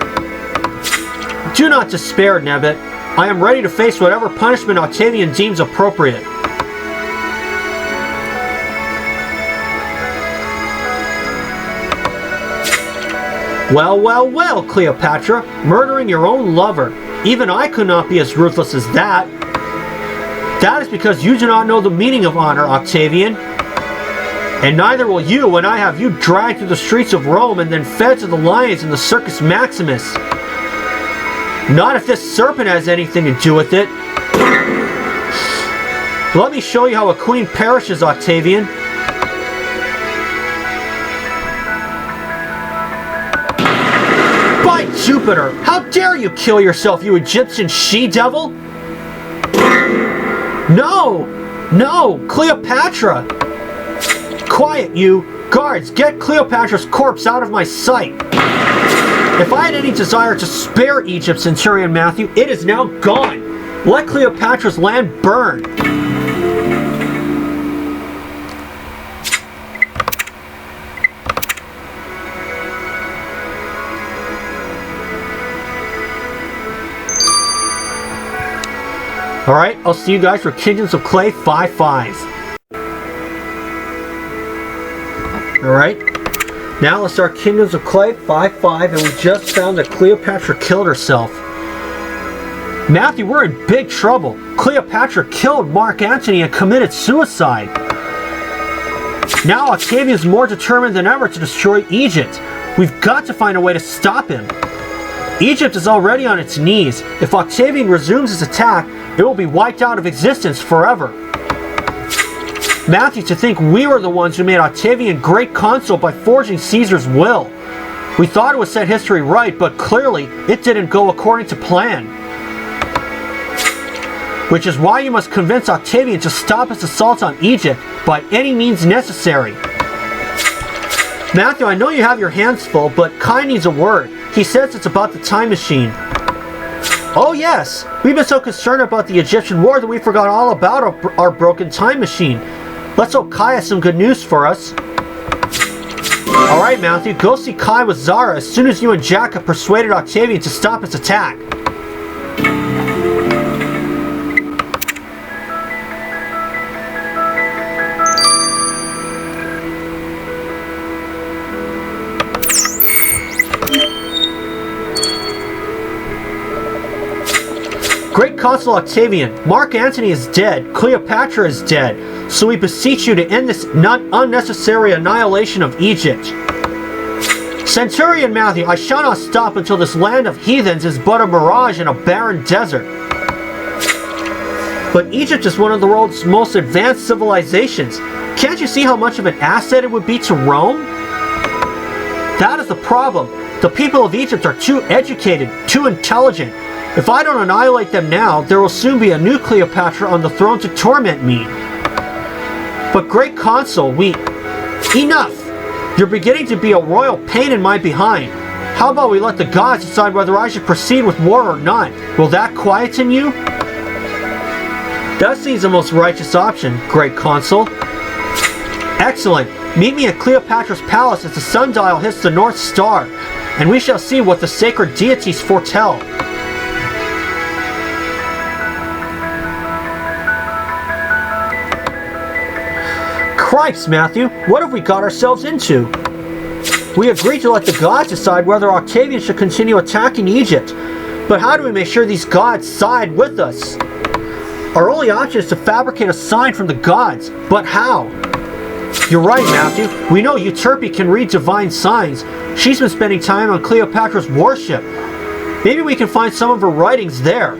Do not despair, Nebet. I am ready to face whatever punishment Octavian deems appropriate. Well, well, well, Cleopatra, murdering your own lover. Even I could not be as ruthless as that. That is because you do not know the meaning of honor, Octavian. And neither will you when I have you dragged through the streets of Rome and then fed to the lions in the Circus Maximus. Not if this serpent has anything to do with it. Let me show you how a queen perishes, Octavian. By Jupiter! How dare you kill yourself, you Egyptian she-devil? No! No! Cleopatra! Quiet, you! Guards, get Cleopatra's corpse out of my sight! If I had any desire to spare Egypt, Centurion Matthew, it is now gone! Let Cleopatra's land burn! Alright, I'll see you guys for Kingdoms of Clay 5-5. Alright, now let's start Kingdoms of Clay 5-5, and we just found that Cleopatra killed herself. Matthew, we're in big trouble. Cleopatra killed Mark Antony and committed suicide. Now Octavian's more determined than ever to destroy Egypt. We've got to find a way to stop him. Egypt is already on its knees. If Octavian resumes his attack, it will be wiped out of existence forever. Matthew, to think we were the ones who made Octavian great consul by forging Caesar's will. We thought it would set history right, but clearly it didn't go according to plan. Which is why you must convince Octavian to stop his assault on Egypt by any means necessary. Matthew, I know you have your hands full, but Kai needs a word. He says it's about the time machine. Oh yes! We've been so concerned about the Egyptian war that we forgot all about our broken time machine. Let's hope Kai has some good news for us. Alright Matthew, go see Kai with Zara as soon as you and Jack have persuaded Octavian to stop his attack. Great Consul Octavian, Mark Antony is dead, Cleopatra is dead, so we beseech you to end this unnecessary annihilation of Egypt. Centurion Matthew, I shall not stop until this land of heathens is but a mirage in a barren desert. But Egypt is one of the world's most advanced civilizations. Can't you see how much of an asset it would be to Rome? That is the problem. The people of Egypt are too educated, too intelligent. If I don't annihilate them now, there will soon be a new Cleopatra on the throne to torment me. But Great Consul, Enough! You're beginning to be a royal pain in my behind. How about we let the gods decide whether I should proceed with war or not? Will that quieten you? That seems the most righteous option, Great Consul. Excellent. Meet me at Cleopatra's palace as the sundial hits the North Star, and we shall see what the sacred deities foretell. Cripes, Matthew, what have we got ourselves into? We agreed to let the gods decide whether Octavian should continue attacking Egypt, but how do we make sure these gods side with us? Our only option is to fabricate a sign from the gods, but how? You're right, Matthew. We know Euterpe can read divine signs. She's been spending time on Cleopatra's warship. Maybe we can find some of her writings there.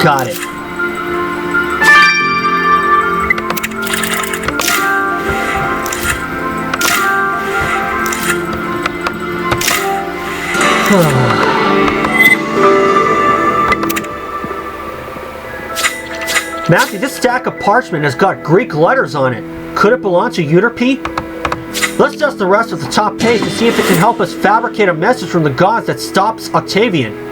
Got it. Matthew, this stack of parchment has got Greek letters on it. Could it belong to Euterpe? Let's dust the rest of the top page to see if it can help us fabricate a message from the gods that stops Octavian.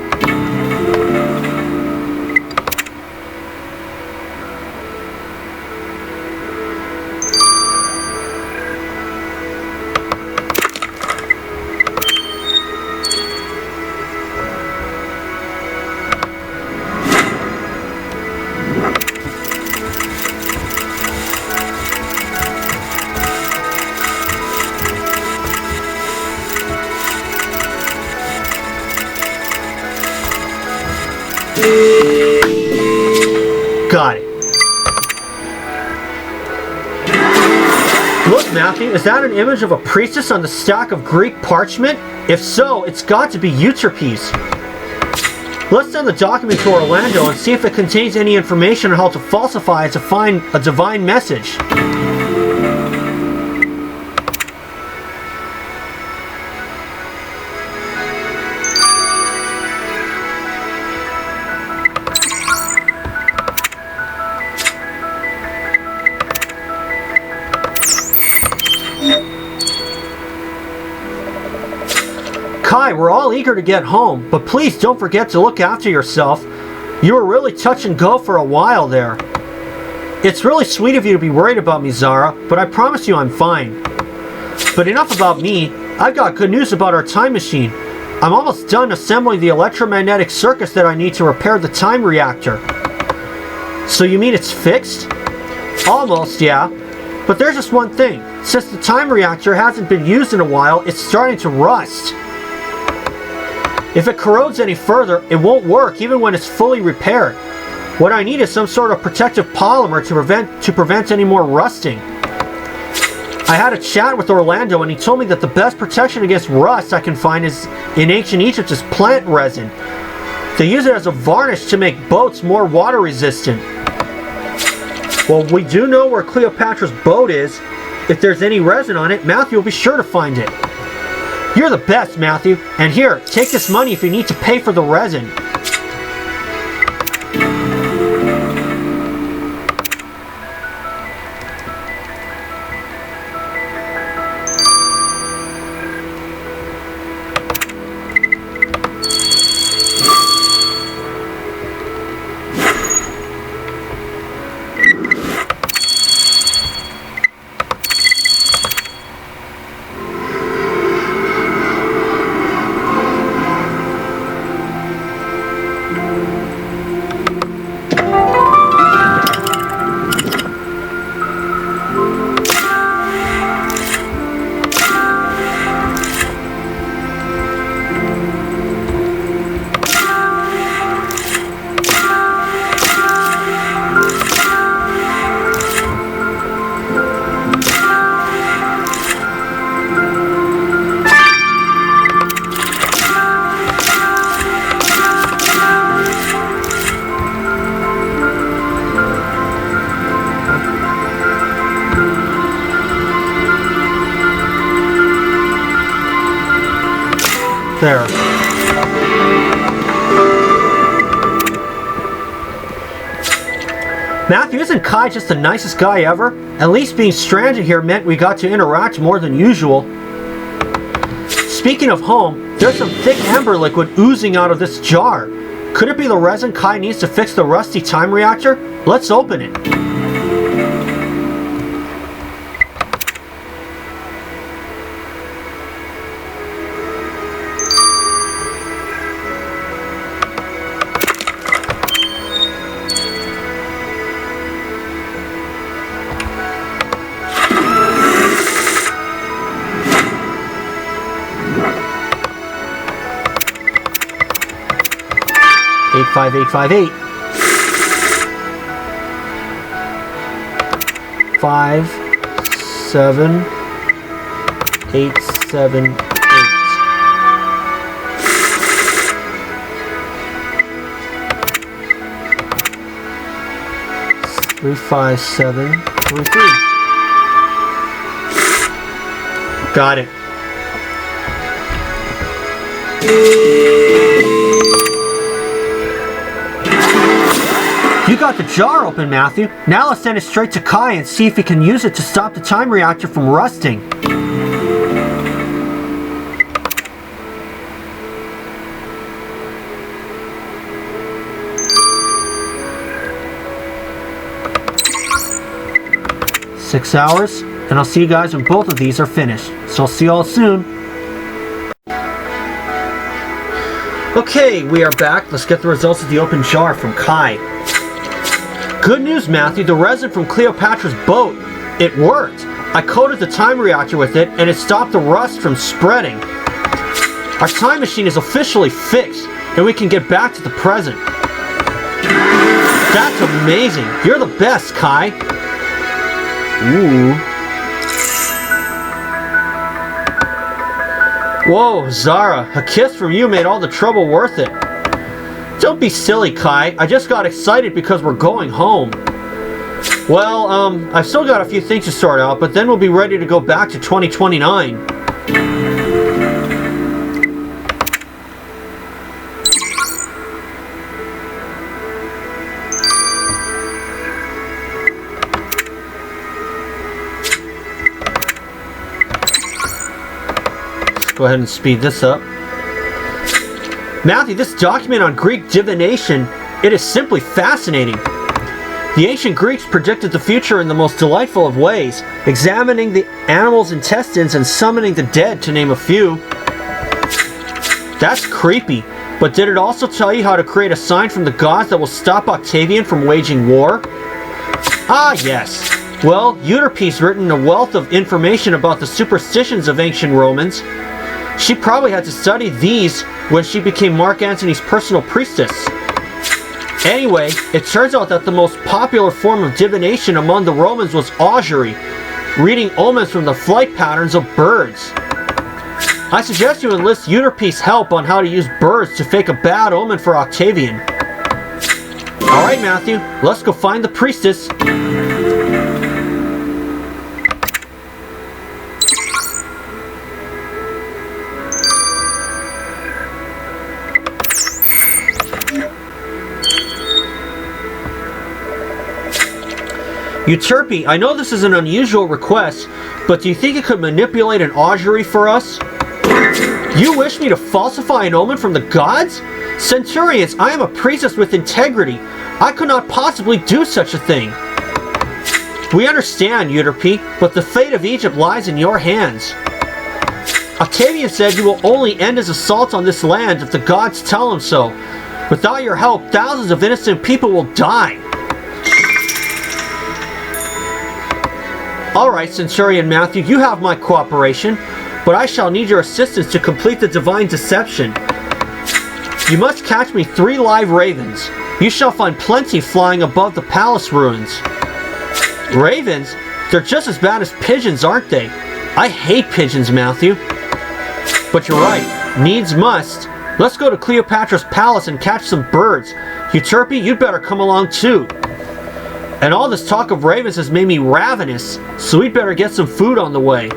Got it. Look, Matthew, is that an image of a priestess on the stack of Greek parchment? If so, it's got to be Euterpe's. Let's send the document to Orlando and see if it contains any information on how to falsify it to find a divine message. Kai, we're all eager to get home, but please don't forget to look after yourself. You were really touch and go for a while there. It's really sweet of you to be worried about me, Zara, but I promise you I'm fine. But enough about me. I've got good news about our time machine. I'm almost done assembling the electromagnetic circuits that I need to repair the time reactor. So you mean it's fixed? Almost, yeah. But there's just one thing. Since the time reactor hasn't been used in a while, it's starting to rust. If it corrodes any further, it won't work even when it's fully repaired. What I need is some sort of protective polymer to prevent any more rusting. I had a chat with Orlando and he told me that the best protection against rust I can find is in ancient Egypt is plant resin. They use it as a varnish to make boats more water resistant. Well, we do know where Cleopatra's boat is. If there's any resin on it, Matthew will be sure to find it. You're the best, Matthew. And here, take this money if you need to pay for the resin. There. Matthew, isn't Kai just the nicest guy ever? At least being stranded here meant we got to interact more than usual. Speaking of home, there's some thick amber liquid oozing out of this jar. Could it be the resin Kai needs to fix the rusty time reactor? Let's open it. Eight 5858 57878 35733. Got it. You got the jar open, Matthew. Now let's send it straight to Kai and see if he can use it to stop the time reactor from rusting. Six hours, and I'll see you guys when both of these are finished. So I'll see you all soon. Okay, we are back. Let's get the results of the open jar from Kai. Good news, Matthew. The resin from Cleopatra's boat, it worked. I coated the time reactor with it, and it stopped the rust from spreading. Our time machine is officially fixed, and we can get back to the present. That's amazing. You're the best, Kai. Ooh. Whoa, Zara, a kiss from you made all the trouble worth it. Don't be silly, Kai. I just got excited because we're going home. Well, I've still got a few things to sort out, but then we'll be ready to go back to 2029. Let's go ahead and speed this up. Matthew, this document on Greek divination, it is simply fascinating. The ancient Greeks predicted the future in the most delightful of ways, examining the animal's intestines and summoning the dead, to name a few. That's creepy, but did it also tell you how to create a sign from the gods that will stop Octavian from waging war? Ah, yes. Well, Euterpe's written a wealth of information about the superstitions of ancient Romans. She probably had to study these when she became Mark Antony's personal priestess. Anyway, it turns out that the most popular form of divination among the Romans was augury, reading omens from the flight patterns of birds. I suggest you enlist Euterpe's help on how to use birds to fake a bad omen for Octavian. Alright, Matthew, let's go find the priestess. Euterpe, I know this is an unusual request, but do you think you could manipulate an augury for us? You wish me to falsify an omen from the gods? Centurions, I am a priestess with integrity. I could not possibly do such a thing. We understand, Euterpe, but the fate of Egypt lies in your hands. Octavian said you will only end his assault on this land if the gods tell him so. Without your help, thousands of innocent people will die. Alright, Centurion Matthew, you have my cooperation, but I shall need your assistance to complete the divine deception. You must catch me 3 live ravens. You shall find plenty flying above the palace ruins. Ravens? They're just as bad as pigeons, aren't they? I hate pigeons, Matthew. But you're right, needs must. Let's go to Cleopatra's palace and catch some birds. Euterpe, you'd better come along too. And all this talk of ravens has made me ravenous, so we'd better get some food on the way.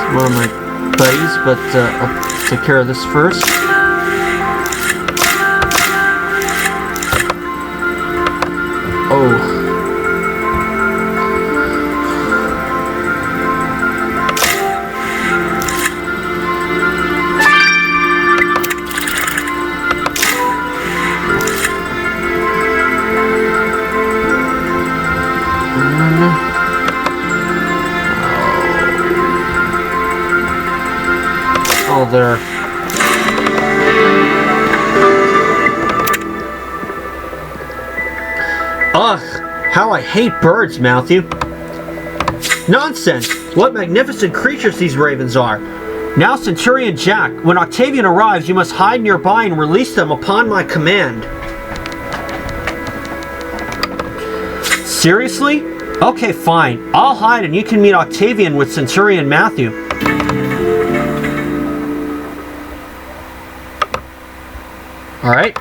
One of my buddies, but I'll take care of this first. Oh. There. Ugh, how I hate birds, Matthew. Nonsense! What magnificent creatures these ravens are. Now, Centurion Jack, when Octavian arrives, you must hide nearby and release them upon my command. Seriously? Okay, fine. I'll hide and you can meet Octavian with Centurion Matthew. Alright.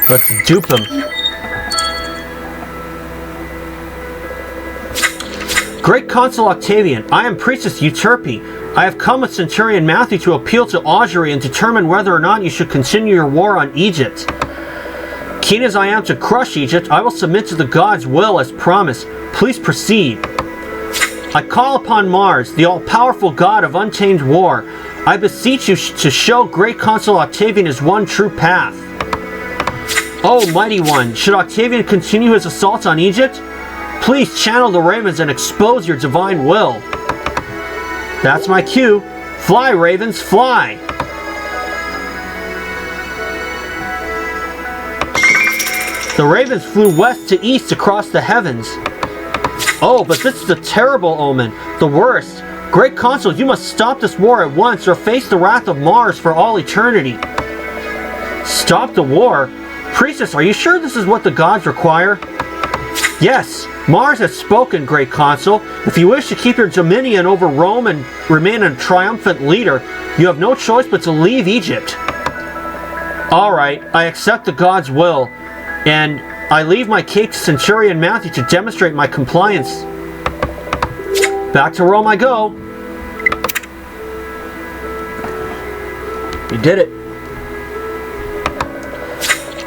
Let's dupe him. Great Consul Octavian, I am Priestess Euterpe. I have come with Centurion Matthew to appeal to augury and determine whether or not you should continue your war on Egypt. Keen as I am to crush Egypt, I will submit to the gods' will as promised. Please proceed. I call upon Mars, the all-powerful god of untamed war. I beseech you to show Great Consul Octavian his one true path. Oh, mighty one, should Octavian continue his assault on Egypt? Please channel the ravens and expose your divine will. That's my cue. Fly, ravens, fly! The ravens flew west to east across the heavens. Oh, but this is a terrible omen. The worst. Great Consul, you must stop this war at once or face the wrath of Mars for all eternity. Stop the war? Priestess, are you sure this is what the gods require? Yes, Mars has spoken, Great Consul. If you wish to keep your dominion over Rome and remain a triumphant leader, you have no choice but to leave Egypt. Alright, I accept the gods' will, and I leave my cape to Centurion Matthew to demonstrate my compliance. Back to Rome I go. We did it.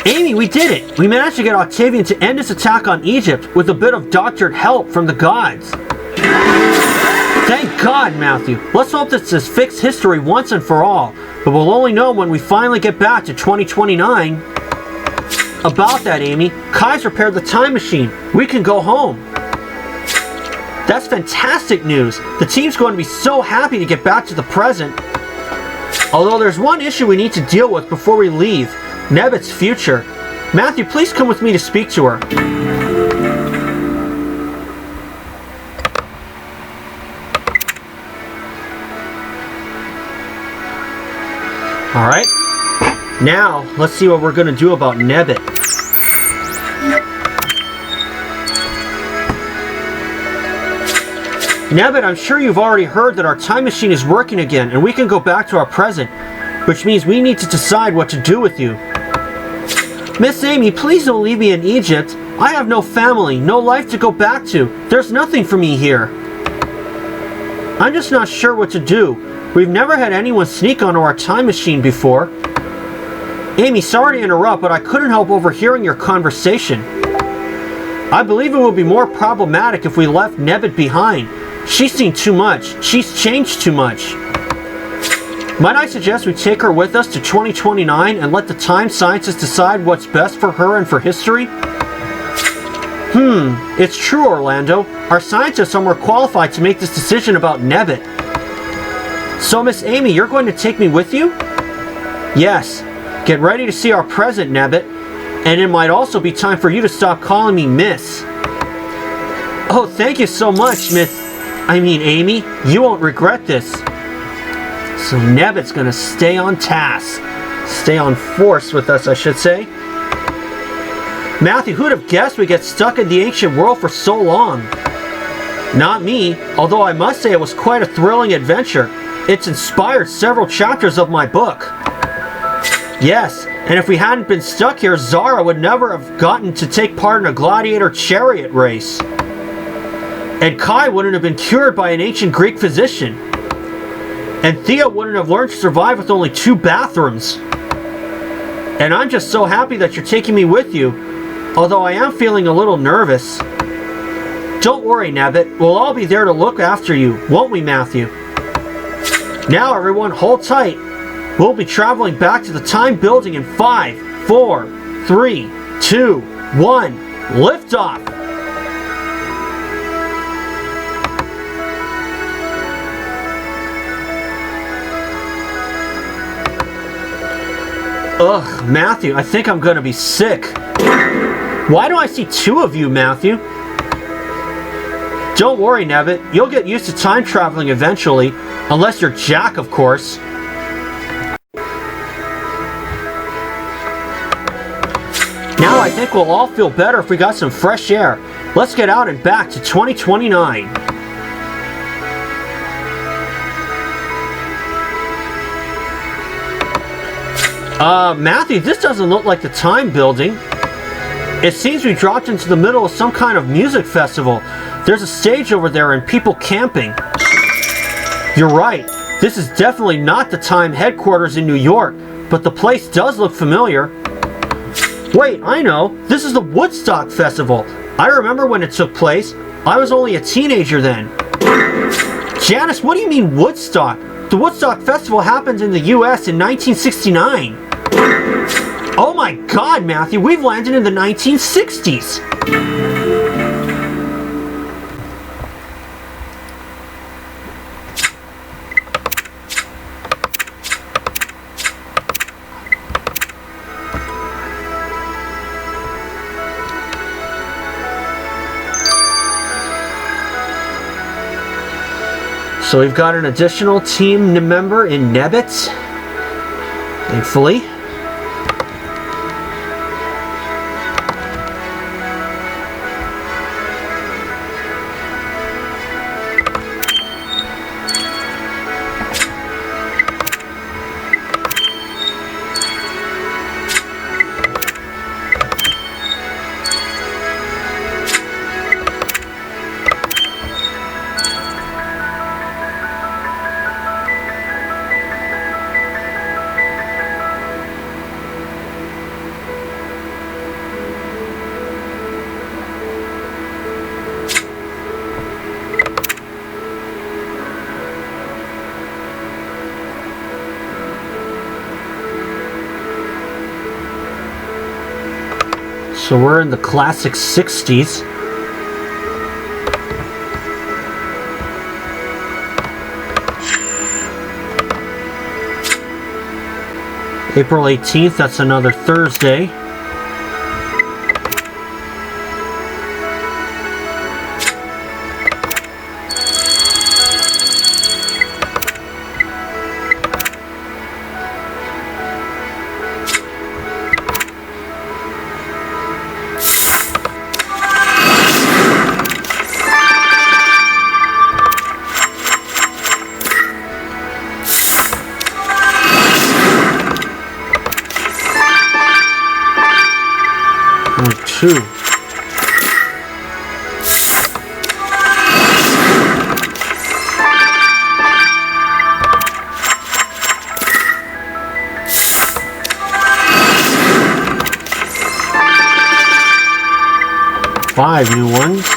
Amy, we did it! We managed to get Octavian to end his attack on Egypt with a bit of doctored help from the gods. Thank God, Matthew. Let's hope this has fixed history once and for all. But we'll only know when we finally get back to 2029. About that, Amy, Kai's repaired the time machine. We can go home. That's fantastic news. The team's going to be so happy to get back to the present. Although there's one issue we need to deal with before we leave. Nebbit's future. Matthew, please come with me to speak to her. Alright. Now, let's see what we're going to do about Nebbit. Nebbit, I'm sure you've already heard that our time machine is working again and we can go back to our present, which means we need to decide what to do with you. Miss Amy, please don't leave me in Egypt. I have no family, no life to go back to. There's nothing for me here. I'm just not sure what to do. We've never had anyone sneak onto our time machine before. Amy, sorry to interrupt, but I couldn't help overhearing your conversation. I believe it would be more problematic if we left Nebbit behind. She's seen too much. She's changed too much. Might I suggest we take her with us to 2029 and let the time scientists decide what's best for her and for history? It's true, Orlando. Our scientists are more qualified to make this decision about Nebbit. So, Miss Amy, you're going to take me with you? Yes. Get ready to see our present, Nebbit. And it might also be time for you to stop calling me Miss. Oh, thank you so much, Amy. You won't regret this. So Nebbit's gonna stay on task. Stay on force with us, I should say. Matthew, who'd have guessed we'd get stuck in the ancient world for so long? Not me, although I must say it was quite a thrilling adventure. It's inspired several chapters of my book. Yes, and if we hadn't been stuck here, Zara would never have gotten to take part in a gladiator chariot race. And Kai wouldn't have been cured by an ancient Greek physician. And Thea wouldn't have learned to survive with only 2 bathrooms. And I'm just so happy that you're taking me with you, although I am feeling a little nervous. Don't worry, Nebbit. We'll all be there to look after you, won't we, Matthew? Now, everyone, hold tight. We'll be traveling back to the time building in 5, 4, 3, 2, 1. Liftoff! Ugh, Matthew, I think I'm gonna be sick. Why do I see 2 of you, Matthew? Don't worry, Nebbit. You'll get used to time traveling eventually. Unless you're Jack, of course. Now I think we'll all feel better if we got some fresh air. Let's get out and back to 2029. Matthew, this doesn't look like the time building. It seems we dropped into the middle of some kind of music festival. There's a stage over there and people camping. You're right. This is definitely not the time headquarters in New York, but the place does look familiar. Wait, I know. This is the Woodstock Festival. I remember when it took place. I was only a teenager then. Janice, what do you mean Woodstock? The Woodstock Festival happened in the US in 1969. Oh my God, Matthew, we've landed in the 1960s. So we've got an additional team member in Nebbit, thankfully. So we're in the classic 60s. April 18th, that's another Thursday. Two. Five new ones.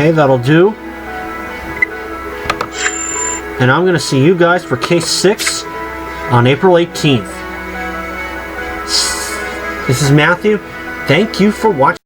Okay, that'll do. And I'm going to see you guys for case 6 on April 18th. This is Matthew. Thank you for watching.